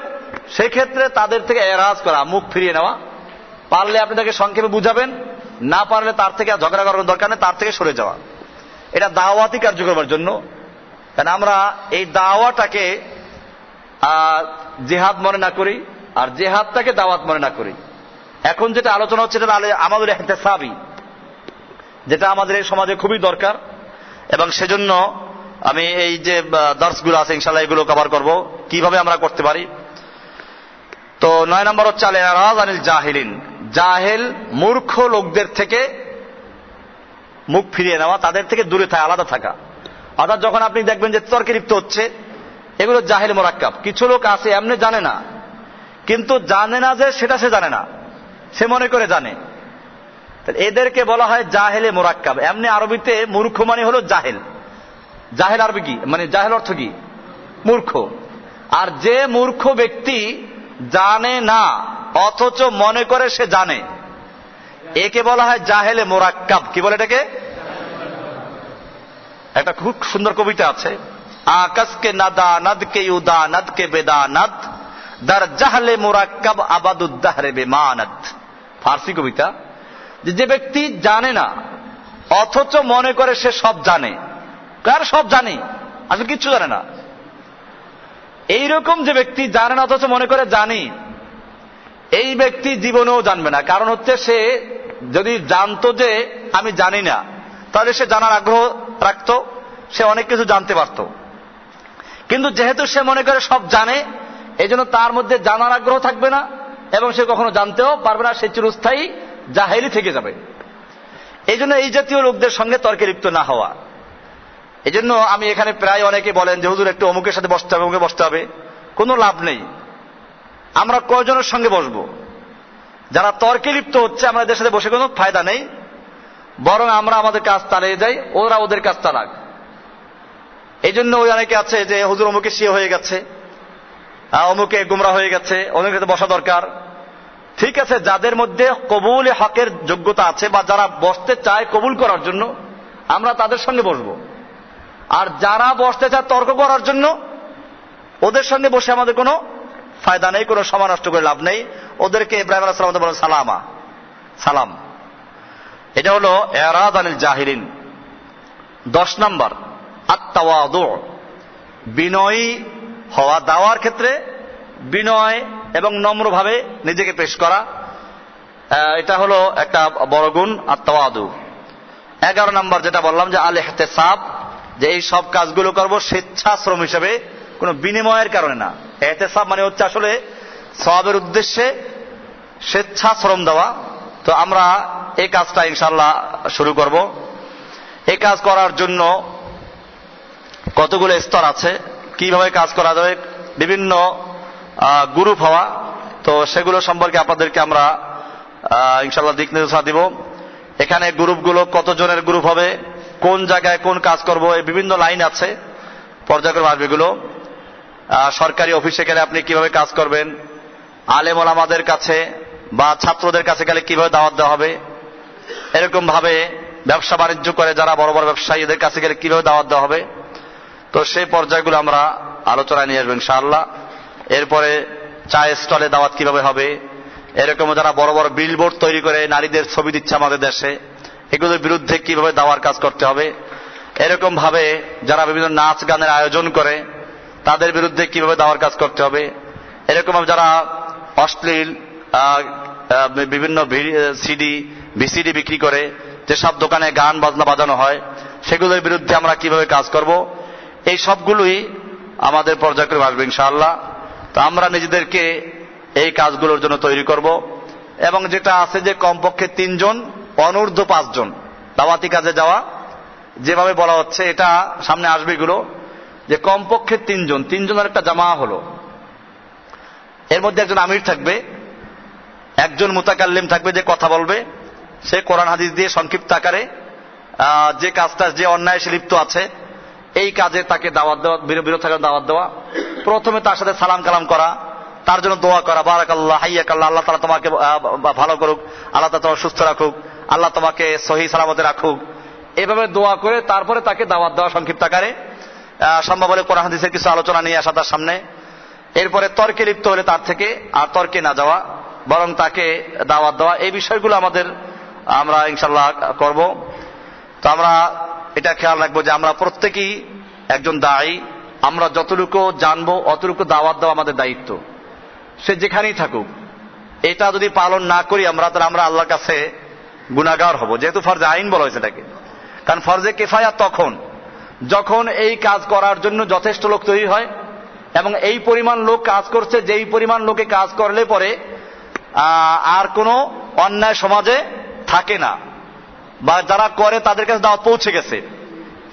সেক্ষেত্রে তাদের থেকে এরাজ করা, মুখ ফিরিয়ে নেওয়া। পারলে আপনি তাকে সংক্ষেপে বুঝাবেন, না পারলে তার থেকে ঝগড়া করার দরকার নেই, তার থেকে সরে যাওয়া। এটা দাওয়াতি কার্যক্রমের জন্য। কারণ আমরা এই দাওয়াটাকে জিহাদ মনে না করি, আর জিহাদটাকে দাওয়াত মনে না করি। এখন যেটা আলোচনা হচ্ছে এটা আমাদের ইহতিসাবি, যেটা আমাদের এই সমাজে খুবই দরকার, এবং সেজন্য আমি এই যে দর্শগুলো আছে ইনশাআল্লাহ এগুলো কভার করব কিভাবে আমরা করতে পারি। তো 9 নম্বর হচ্ছে আল ইরাদ আনিল জাহিলিন, জাহেল মূর্খ লোকদের থেকে মুখ ফিরিয়ে নেওয়া, তাদের থেকে দূরে থাকা, আলাদা থাকা। অর্থাৎ যখন আপনি দেখবেন যে তর্কে লিপ্ত হচ্ছে, এগুলো জাহেল মোরাক্কাব। কিছু লোক আছে এমনি জানে না, কিন্তু জানে না যে সেটা সে জানে না, সে মনে করে জানে, এদেরকে বলা হয় জাহেলে মোরাক্কাব। এমনি আরবিতে মূর্খ মানে হলো জাহেল। জাহেল আরবি কি মানে, জাহেল অর্থ কি? মূর্খ। আর যে মূর্খ ব্যক্তি জানে না অথচ মনে করে সে জানে, একে বলা হয় জাহেলে মোরাক্কাব। কি বলে এটাকে? একটা খুব সুন্দর কবিতা আছে, আকাশকে নাদা নাদকে ইউদা নাদকে বেদা নাদ দার জাহলে মোরাক্কাব আবাদুদ্দাহরে বেমানাদ। ফার্সি কবিতা, যে ব্যক্তি জানে না অথচ মনে করে সে সব জানে, কার সব জানে, আসলে কিচ্ছু জানে না। এইরকম যে ব্যক্তি জানে না অথচ মনে করে জানি, এই ব্যক্তি জীবনেও জানবে না। কারণ হচ্ছে সে যদি জানতো যে আমি জানি না, তাহলে সে জানার আগ্রহ রাখতো, সে অনেক কিছু জানতে পারত। কিন্তু যেহেতু সে মনে করে সব জানে, এই জন্য তার মধ্যে জানার আগ্রহ থাকবে না এবং সে কখনো জানতেও পারবে না, সে চিরস্থায়ী জাহেলি থেকে যাবে। এই জন্য এই জাতীয় লোকদের সঙ্গে তর্কে লিপ্ত না হওয়া। এই জন্য আমি এখানে প্রায় অনেকে বলেন যে হুজুর একটু অমুকের সাথে বসতে হবে, অমুকে বসতে হবে। কোনো লাভ নেই। আমরা কয়জনের সঙ্গে বসবো? যারা তর্কে লিপ্ত হচ্ছে আমরা এদের সাথে বসে কোনো ফায়দা নেই, বরং আমরা আমাদের কাজ চালিয়ে যাই, ওরা ওদের কাজ চালাক। এই জন্য ওই অনেকে আছে যে হুজুর অমুকে শিয়া হয়ে গেছে, অমুকে গুমরা হয়ে গেছে, অনেকের সাথে বসা দরকার। ঠিক আছে, যাদের মধ্যে কবুল হকের যোগ্যতা আছে বা যারা বসতে চায় কবুল করার জন্য, আমরা তাদের সঙ্গে বসবো। আর যারা বসতে চায় তর্ক করার জন্য, ওদের সঙ্গে বসে আমাদের কোনো ফায়দা নেই, কোনো সময় নষ্ট করে লাভ নেই। ওদেরকে ইব্রাহিম আলাইহিস সালাম বলেন সালামা, সালাম। এটা হলো এরাদ আনিল জাহিলিন। 10 নম্বর আত-তাওয়াদু, বিনয়ী হওয়া, দাওয়ার ক্ষেত্রে বিনয় এবং নম্রভাবে নিজেকে পেশ করা, এটা হলো একটা বড় গুণ আত-তাওয়াদু। 11 নম্বর যেটা বললাম যে আল ইহতিসাব, যে এই সব কাজগুলো করব স্বেচ্ছাশ্রম হিসেবে, কোনো বিনিময়ের কারণে না। ইহতিসাব মানে হচ্ছে আসলে সওয়াবের উদ্দেশ্যে স্বেচ্ছাশ্রম দেওয়া। তো আমরা এই কাজটা ইনশাআল্লাহ শুরু করব। এই কাজ করার জন্য কতগুলো স্তর আছে, কিভাবে কাজ করা যাবে, বিভিন্ন গ্রুপ হওয়া, তো সেগুলো সম্পর্কে আপনাদেরকে আমরা ইনশাআল্লাহ দিক নির্দেশনা দিব। এখানে গ্রুপগুলো কতজনের গ্রুপ হবে, কোন জায়গায় কোন কাজ করব, এই বিভিন্ন লাইন আছে, পর্যায়ক্রমে আসবে এগুলো। সরকারি অফিসে গেলে আপনি কিভাবে কাজ করবেন, আলেম ওলামাদের কাছে বা ছাত্রদের কাছে গেলে কিভাবে দাওয়াত দেওয়া হবে, এরকম ভাবে ব্যবসা বাণিজ্য করে যারা বড় বড় ব্যবসায়ী, এদের কাছে গেলে কিভাবে দাওয়াত দেওয়া হবে। তো সেই পর্যায়গুলো আমরা আলোচনায় নিয়ে আসবো ইনশাআল্লাহ। এরপরে চায়ের স্টলে দাওয়াত কিভাবে হবে, এরকম যারা বড় বড় বিলবোর্ড তৈরি করে নারীদের ছবি দিচ্ছে আমাদের দেশে, এগুলোর বিরুদ্ধে কিভাবে দাওয়ার কাজ করতে হবে। এরকম ভাবে যারা বিভিন্ন নাচ গানের আয়োজন করে তাদের বিরুদ্ধে কিভাবে দাওয়ার কাজ করতে হবে। এরকম যারা অশ্লীল বিভিন্ন সিডি ভিসিডি বিক্রি করে, যেসব দোকানে গান বাজনা বাজানো হয়, সেগুলোর বিরুদ্ধে আমরা কিভাবে কাজ করব, এই সবগুলোই আমাদের পর্যায়ক্রমে আসবে ইনশাআল্লাহ। তো আমরা নিজেদেরকে এই কাজগুলোর জন্য তৈরি করব। এবং যেটা আছে যে কমপক্ষে 3 জন, অনূর্ধ্ব 5 জন দাওয়াতি কাজে যাওয়া, যেভাবে বলা হচ্ছে এটা সামনে আসবে এগুলো, যে কমপক্ষে 3 জন, 3 জনের একটা জামা হলো। এর মধ্যে একজন আমির থাকবে, একজন মুতাকাল্লিম থাকবে যে কথা বলবে, সে কোরআন হাদিস দিয়ে সংক্ষিপ্ত আকারে যে কাজটা, যে অন্যায় সে লিপ্ত আছে এই কাজে তাকে দাওয়াত দেওয়া, বিরত থাকার দাওয়াত দেওয়া। প্রথমে তার সাথে সালাম কালাম করা, তার জন্য দোয়া করা, বারাকাল্লাহ হাইয়াকাল্লাহ, আল্লাহ তাআলা তোমাকে ভালো করুক, আল্লাহ তাআলা তোমাকে সুস্থ রাখুক, আল্লাহ তোমাকে সহি সালামতে রাখুক, এভাবে দোয়া করে তারপরে তাকে দাওয়াত দেওয়া সংক্ষিপ্ত আকারে। সম্ভব হলে কোরআন হাদিসের কিছু আলোচনা নিয়ে আসা তার সামনে। এরপরে তর্কে লিপ্ত হলে তার থেকে আর তর্কে না যাওয়া, বরং তাকে দাওয়াত দেওয়া। এই বিষয়গুলো আমরা ইনশাআল্লাহ করব। তো আমরা এটা খেয়াল রাখবো যে আমরা প্রত্যেকেই একজন দায়ী, আমরা যতটুকু জানবো অতটুকু দাওয়াত দেওয়া আমাদের দায়িত্ব, সে যেখানেই থাকুক। এটা যদি পালন না করি আমরা, তাহলে আমরা আল্লাহর কাছে গুনাহগার হব, যেহেতু ফরজে আইন বলা হয়েছে এটাকে। কারণ ফরজে কিফায়া তখন যখন এই কাজ করার জন্য যথেষ্ট লোক তৈরি হয় এবং এই পরিমাণ লোক কাজ করছে, যেই পরিমাণ লোকে কাজ করলে পরে আর কোনো অন্যায় সমাজে থাকে না, বা যারা করে তাদের কাছে দাওয়াত পৌঁছে গেছে,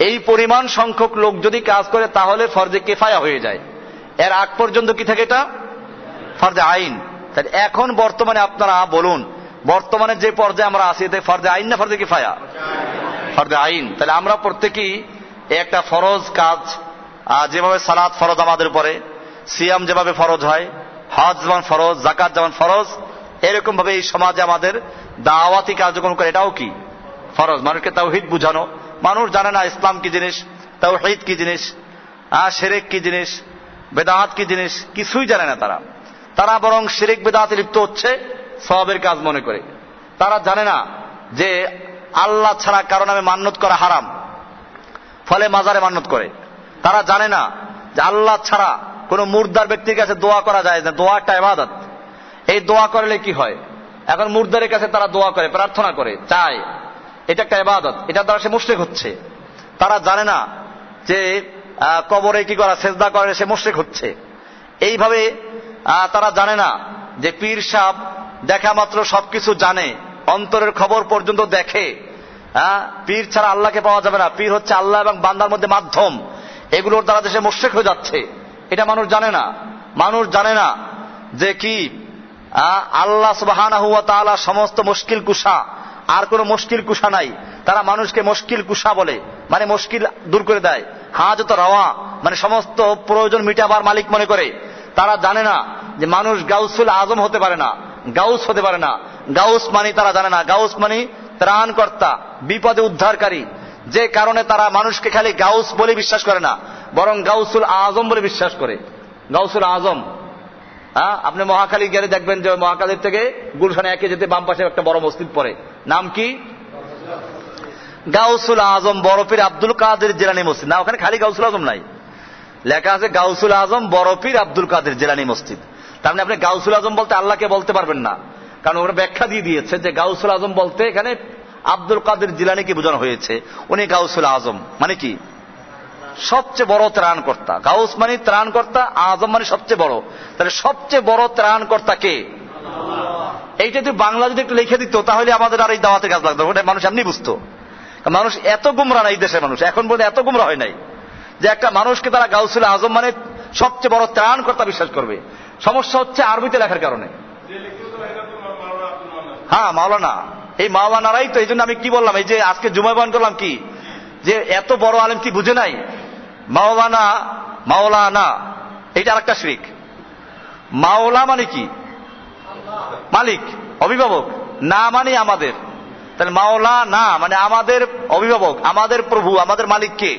এই পরিমাণ সংখ্যক লোক যদি কাজ করে তাহলে ফরজে কিফায়া হয়ে যায়। এর আগ পর্যন্ত কি থাকে? এটা ফরজে আইন। তাহলে এখন বর্তমানে আপনারা বলুন, বর্তমানে যে পর্যায়ে আমরা আছি এতে ফরজে আইন না ফরজে কিফায়া? ফরজে আইন। তাহলে আমরা প্রত্যেকেই একটা ফরজ কাজ, যেভাবে সালাত ফরজ আমাদের উপরে, সিয়াম যেভাবে ফরজ হয়, হজ যেমন ফরজ, যাকাত যেমন ফরজ, এরকম ভাবে এই সমাজে আমাদের দাওয়াতি কার্যক্রম করে এটাও কি ফরজ। মানুষকে তাওহীদ বুঝানো, মানুষ জানে না ইসলাম কি জিনিস, তাওহীদ কি জিনিস, শিরক কি জিনিস, বেদাত কি জিনিস, কিছুই জানে না তারা বরং শিরক বেদাতে লিপ্ত হচ্ছে সওয়াবের কাজ মনে করে। তারা জানে না যে আল্লাহ ছাড়া কারো নামে মান্যত করা হারাম, ফলে মাজারে মান্যত করে। তারা জানে না যে আল্লাহ ছাড়া কোন মুর্দার ব্যক্তির কাছে দোয়া করা যায় না, দোয়া একটা ইবাদত। এই দোয়া করলে কি হয়, এখন মুর্দারের কাছে তারা দোয়া করে, প্রার্থনা করে, চায়, এটা একটা ইবাদত, এটা দ্বারা সে মুশরিক হচ্ছে। তারা জানে না যে কবরে কি করা, সেজদা করে সে মুশরিক হচ্ছে। এইভাবে তারা জানে না যে পীর সাহেব দেখা মাত্র সবকিছু জানে, অন্তরের খবর পর্যন্ত দেখে। পীর ছাড়া আল্লাহকে পাওয়া যাবে না, পীর হচ্ছে আল্লাহ এবং বান্দার মধ্যে মাধ্যম। এগুলোর দ্বারা দেশে মুশরিক হয়ে যাচ্ছে, এটা মানুষ জানে না। মানুষ জানে না যে কি আল্লাহ সুবহানাহু ওয়া তাআলা সমস্ত মুশকিল কুশা, আর কোন মুশকিল কুশা নাই। তারা মানুষকে মুশকিল কুশা বলে, মানে মুশকিল দূর করে দেয়। হাজত রাওয়া মানে সমস্ত প্রয়োজন মিটাবার মালিক মনে করে। তারা জানে না যে মানুষ গাউসুল আজম হতে পারে না, গাউস হতে পারে না। গাউস মানে তারা জানে না, গাউস মানে ত্রাণকর্তা, বিপদে উদ্ধারকারী। যে কারণে তারা মানুষকে খালি গাউস বলে বিশ্বাস করে না, বরং গাউসুল আজম বলে বিশ্বাস করে। গাউসুল আজম, আপনি মহাখালী গেলে দেখবেন যে মহাখালীর থেকে গুলশানে একে যেতে বাম পাশে একটা বড় মসজিদ পড়ে, নাম কি? গাউসুল আজম বড়পীর আব্দুল কাদের জিলানী মসজিদ। না, ওখানে খালি গাউসুল আজম নাই, লেখা আছে গাউসুল আজম বড়পীর আব্দুল কাদের জিলানী মসজিদ। তার মানে আপনি গাউসুল আজম বলতে আল্লাহকে বলতে পারবেন না, কারণ ওরা ব্যাখ্যা দিয়ে দিয়েছে যে গাউসুল আজম বলতে এখানে আব্দুল কাদের জিলানীকে বোঝানো হয়েছে। উনি গাউসুল আজম মানে কি? সবচেয়ে বড় ত্রাণকর্তা। গাউস মানে ত্রাণকর্তা, আজম মানে সবচেয়ে বড়। তাহলে সবচেয়ে বড় ত্রাণকর্তা কে? এইটা যদি বাংলা যদি একটু লিখে দিত তাহলে আমাদের আর এই দাওয়াতের কাজ লাগতো, ওটা মানুষ এমনি বুঝতো। মানুষ এত গুমরা নাই, দেশের মানুষ এখন পর্যন্ত এত গুমরা হয় নাই যে একটা মানুষকে তারা গাউসুল আজম মানে সবচেয়ে বড় ত্রাণকর্তা বিশ্বাস করবে। সমস্যা হচ্ছে আরবিতে লেখার কারণে। হ্যাঁ, মাওলানা, এই মাওলানারাই তো। এই জন্য আমি কি বললাম, এই যে আজকে জুমায় বয়ান করলাম কি, যে এত বড় আলেম কি বুঝে নাই? মাওলানা, মাওলানা এটা আরেকটা শিরক। মাওলা মানে কি? মালিক, অভিভাবক। না মানে আমাদের। তাহলে মাওলা না মানে আমাদের অভিভাবক, আমাদের প্রভু, আমাদের মালিক কে?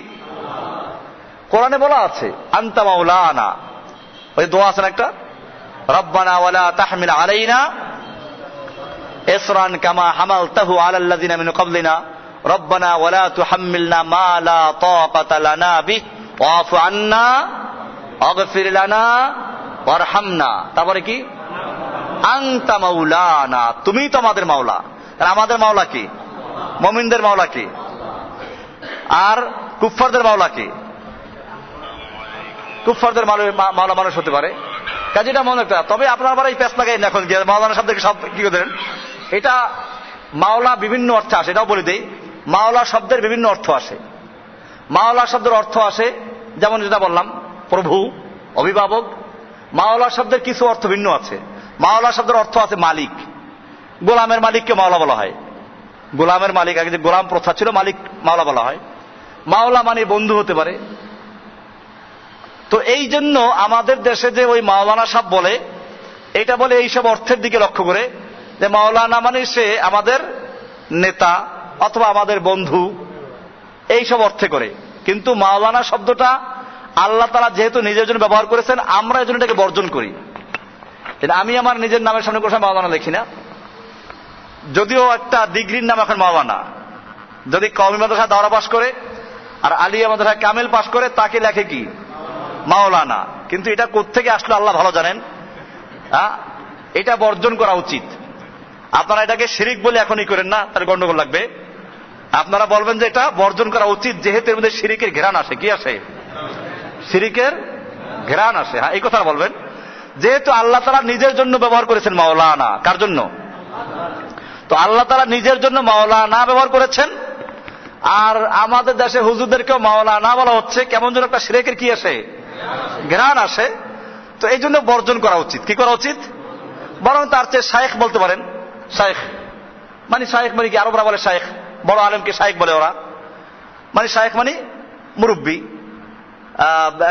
কোরআনে বলা আছে আনতা মাওলানা। ওই দোয়া আছে না একটা, রব্বানা ওয়ালা তাহমিল আলাইনা ইসরান কামা হামালতাহু আলাল্লাযিনা মিন ক্বাবলিনা রব্বানা ওয়ালা তুহাম্মিলনা মা লা তাকাতা লানা বিহি ওয়াফু আন্না ওয়াগফির লানা ওয়ারহামনা। তারপরে কি? আনতা মাওলানা, তুমি তো আমাদের মাওলা। তাহলে আমাদের মাওলা কি? মুমিনদের মাওলা কি? আর কুফফারদের মাওলা কি? কুফফারদের মাওলা মানুষ হতে পারে, কাজেটা মনে রাখতে। তবে আপনার আবার এই পেশ লাগাই এখন মাওলানা শব্দকে সব কি করে দেন, এটা মাওলা বিভিন্ন অর্থে আসে। এটাও বলে দেই, মাওলা শব্দের বিভিন্ন অর্থ আসে। মাওলা শব্দের অর্থ আসে যেমন যেটা বললাম, প্রভু, অভিভাবক। মাওলা শব্দের কিছু অর্থ ভিন্ন আছে। মাওলা শব্দের অর্থ আছে মালিক। গোলামের মালিককে মাওলা বলা হয়। গোলামের মালিক, আগে যে গোলাম প্রথা ছিল, মালিক মাওলা বলা হয়। মাওলা মানে বন্ধু হতে পারে। তো এই জন্য আমাদের দেশে যে ওই মাওলানা সাহেব বলে, এটা বলে এইসব অর্থের দিকে লক্ষ্য করে যে মাওলানা মানে সে আমাদের নেতা অথবা আমাদের বন্ধু, এইসব অর্থে করে। কিন্তু মাওলানা শব্দটা আল্লাহ তাআলা যেহেতু নিজের জন্য ব্যবহার করেছেন, আমরা এই জন্য এটাকে বর্জন করি। আমি আমার নিজের নামের সামনে কোনো মাওলানা লিখি না, যদিও একটা ডিগ্রির নাম এখন মাওলানা। যদি কওমি মাদ্রাসা দাওরা পাশ করে আর আলিয়া মাদ্রাসা কামেল পাশ করে, তাকে লেখে কি? মাওলানা। কিন্তু এটা কোত্থেকে আসলো আল্লাহ ভালো জানেন। এটা বর্জন করা উচিত। আপনারা এটাকে শিরিক বলে এখনই করেন না, তার গন্ডগোল লাগবে। আপনারা বলবেন যে এটা বর্জন করা উচিত, যেহেতু এর মধ্যে শিরিকের ঘেরান আসে। কি আসে? শিরিকের ঘেরান আসে। হ্যাঁ, এই কথা বলবেন। যেহেতু আল্লাহ তাআলা নিজের জন্য ব্যবহার করেছেন মাওলানা। কার জন্য? তো আল্লাহ তাআলা নিজের জন্য মাওলানা ব্যবহার করেছেন, আর আমাদের দেশে হুজুরদেরকেও মাওলানা বলা হচ্ছে। কেমন যেন একটা শিরিকের কি আসে, ঘেরান আসে। তো এই জন্য বর্জন করা উচিত। কি করা উচিত? বরং তার চেয়ে শায়েখ বলতে পারেন। শায়েখ মানে কি? আরবরা বলে শায়েখ, বড় আলেমকে শায়েখ বলে ওরা। মানে শায়েখ মানে মুরব্বী,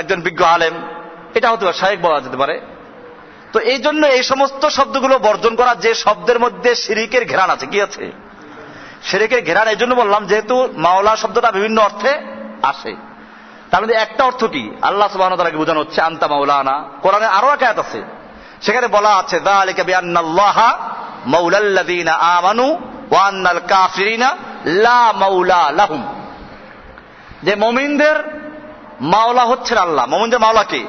একজন বিজ্ঞ আলেম, এটা হতে পারে, শায়েখ বলা যেতে পারে। তো এই জন্য এই সমস্ত শব্দগুলো বর্জন করা, যে শব্দের মধ্যে শিরিকের ঘেরান আছে। কি আছে? শিরিকের ঘেরান। এই জন্য বললাম, যেহেতু মাওলা শব্দটা বিভিন্ন অর্থে আসে, তার মধ্যে একটা অর্থ কি? আল্লাহ সুবহানাহু ওয়া তাআলাকে বোঝানো হচ্ছে আনতা মাওলানা। কোরআনে আরো এক আয়াত আছে, সেখানে বলা আছে যালিকা বিআন্নাল্লাহা মাওলাল্লাযীনা আমানু ওয়া আন্নাল কাফিরিনা লা মাওলা লাহুম। যে মুমিনদের মাওলা হচ্ছেন আল্লাহ। মুমিনদের মাওলা কি?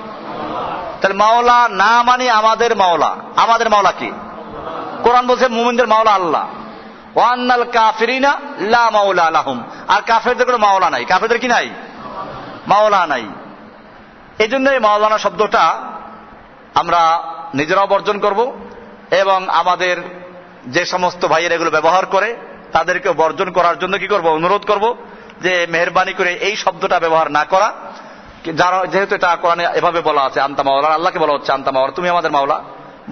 তাহলে মাওলা না মানে আমাদের মাওলা। আমাদের মাওলা কি? কোরআন বলছে মুমিনদের মাওলা আল্লাহ। ওয়া আন্নাল কাফিরিনা লা মাওলা লাহুম। আর কাফেরদের কোনো মাওলা নাই। কাফেরদের কি নাই? মাওলা নাই। এই জন্য এই মাওলানা শব্দটা আমরা নিজেরাও বর্জন করব এবং আমাদের যে সমস্ত ভাইয়েরা এগুলো ব্যবহার করে তাদেরকে বর্জন করার জন্য কি করব? অনুরোধ করব যে মেহেরবানি করে এই শব্দটা ব্যবহার না করা। যারা যেহেতু এটা কোরআনে এভাবে বলা আছে আনতা মাওলা, আল্লাহকে বলা হচ্ছে আনতা মাওলা, তুমি আমাদের মাওলা,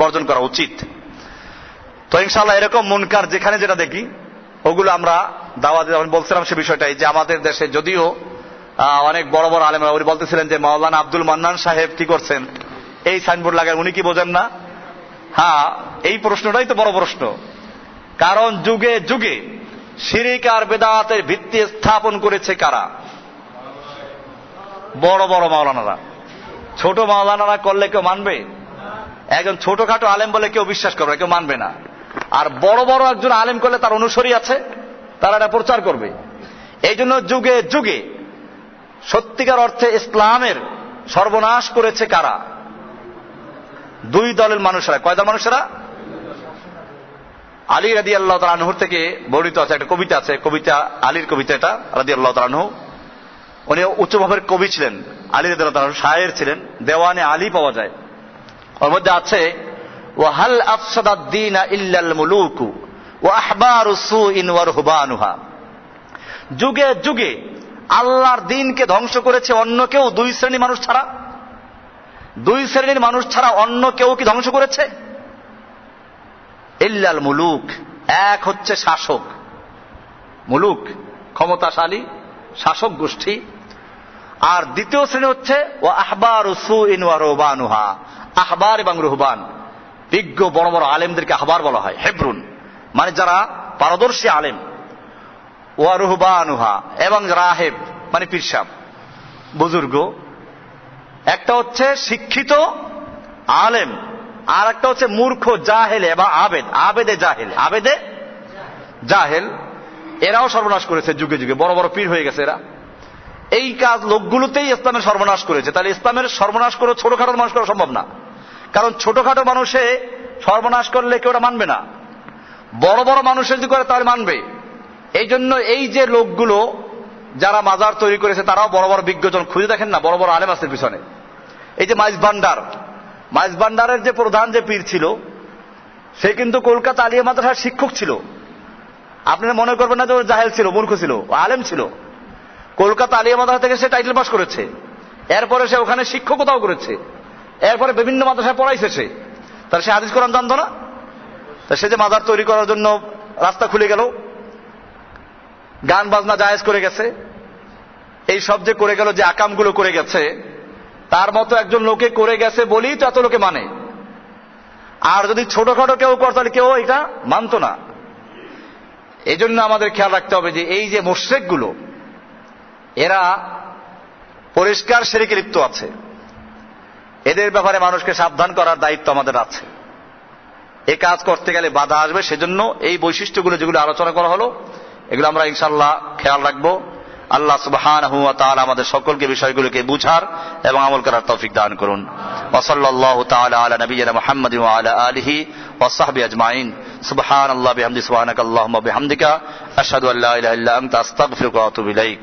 বর্জন করা উচিত। তো ইনশাআল্লাহ এরকম মুনকার যেখানে যেটা দেখি ওগুলো আমরা দাওয়াতে যখন বলছিলাম সে বিষয়টাই যে আমাদের দেশে যদিও অনেক বড় বড় আলেমরা উনি বলতেছিলেন যে মাওলানা আব্দুল মান্নান সাহেব কি করছেন, এই সাইনবোর্ড লাগায়, উনি কি বোঝেন না? হ্যাঁ, এই প্রশ্নটাই তো বড় প্রশ্ন। কারণ যুগে যুগে শিরিক আর বেদাতের ভিত্তি স্থাপন করেছে কারা? বড় বড় মাওলানারা। ছোট মাওলানারা করলে কেউ মানবে? একজন ছোটখাটো আলেম বলে কেউ বিশ্বাস করবে, কেউ মানবে না। আর বড় বড় একজন আলেম করলে তার অনুসারী আছে, তারা এটা প্রচার করবে। এই জন্য যুগে যুগে সত্যিকার অর্থে ইসলামের সর্বনাশ করেছে কারা? দুই দলের মানুষেরা। কয় দল মানুষেরা? আলী রাদিয়াল্লাহু তাআলা আনহু থেকে বর্ণিত আছে একটা কবিতা আছে, কবিতা আলীর কবিতা, এটা রাদিয়াল্লাহু তাআলা আনহু। উনি উচ্চভাবের কবি ছিলেন, আলী রাদিয়াল্লাহু তাআলা আনহু শায়ের ছিলেন, দেওয়ানে আলী পাওয়া যায়। ওর মধ্যে আছে ওয়া হাল আফসাদাদ দীনা ইল্লাল মুলুকু ওয়া আহবারু সুইন ওয়া রুহবানুহা। যুগে যুগে আল্লাহর দ্বীনকে ধ্বংস করেছে অন্য কেউ দুই শ্রেণীর মানুষ ছাড়া? দুই শ্রেণীর মানুষ ছাড়া অন্য কেউ কি ধ্বংস করেছে? ইল্লাল মুলুক, এক হচ্ছে শাসক, মুলুক ক্ষমতাশালী শাসক গোষ্ঠী, আর দ্বিতীয় শ্রেণী হচ্ছে ওয়া আহবারু সুইন ওয়া রুহবানুহা। আহবার এবং রুহবান, বিজ্ঞ বড় বড় আলেমদেরকে আহবার বলা হয়, হেব্রুন মানে যারা পারদর্শী আলেম, ওয়া রুহবানুহা এবং রাহেব মানে পীরসাব বুজুর্গ। একটা হচ্ছে শিক্ষিত আলেম, আর একটা হচ্ছে মূর্খ জাহেলে বা আবেদ, আবেদে জাহেল, আবেদে জাহেল। এরাও সর্বনাশ করেছে যুগে যুগে, বড় বড় পীর হয়ে গেছে এরা। এই কাজ লোকগুলোতেই ইসলামের সর্বনাশ করেছে। তাহলে ইসলামের সর্বনাশ করে ছোটখাটো মানুষ করা সম্ভব না, কারণ ছোটখাটো মানুষে সর্বনাশ করলে কেউ ওটা মানবে না। বড় বড় মানুষের যদি করে তাহলে মানবে। এই জন্য এই যে লোকগুলো যারা মাজার তৈরি করেছে তারাও বড় বড় বিজ্ঞজন, খুঁজে দেখেন না বড় বড় আলেম আছে পিছনে। এই যে মাইজ ভান্ডার, মাইজ ভান্ডারের যে প্রধান যে পীর ছিল সে কিন্তু কলকাতা আলিয়া মাদ্রাসার শিক্ষক ছিল। আপনারা মনে করবেন না যে ও জাহেল ছিল, মূর্খ ছিল, ও আলেম ছিল। কলকাতা আলিয়া মাদ্রাসা থেকে সে টাইটেল পাস করেছে, এরপরে সে ওখানে শিক্ষকতাও করেছে, এরপরে বিভিন্ন মাদ্রাসায় পড়াইছে সে। তাহলে সে হাদিস কোরআন জানতো না? তা সে যে মাজার তৈরি করার জন্য রাস্তা খুলে গেল, গান বাজনা জায়েজ করে গেছে, এই সব যে করে গেল, যে আকামগুলো করে গেছে, তার মতো একজন লোকে করে গেছে বলেই তো এত লোকে মানে। আর যদি ছোটখাটো কেউ করত তাহলে কেউ এটা মানত না। এই জন্য আমাদের খেয়াল রাখতে হবে যে এই যে মুশরিকগুলো এরা পরিষ্কার শিরকে লিপ্ত আছে, এদের ব্যাপারে মানুষকে সাবধান করার দায়িত্ব আমাদের আছে। এই কাজ করতে গেলে বাধা আসবে, সেজন্য এই বৈশিষ্ট্যগুলো যেগুলো আলোচনা করা হলো এগুলো আমরা ইনশাআল্লাহ খেয়াল রাখবো। আল্লাহ সুবহানাহু ওয়া তাআলা আমাদের সকলকে বিষয়গুলোকে বুঝার এবং আমল করার তৌফিক দান করুন। ওয়া সাল্লাল্লাহু তাআলা আলা নবিয়িনা মুহাম্মাদিন ওয়া আলা আলিহি ওয়া সাহবিহি আজমাইন। সুবহানাল্লাহি বিহামদিহি সুবহানাকাল্লাহুম্মা বিহামদিকা আশহাদু আল্লা ইলাহা ইল্লা আনতা আস্তাগফিরুকা ওয়া আতুবু ইলাইক।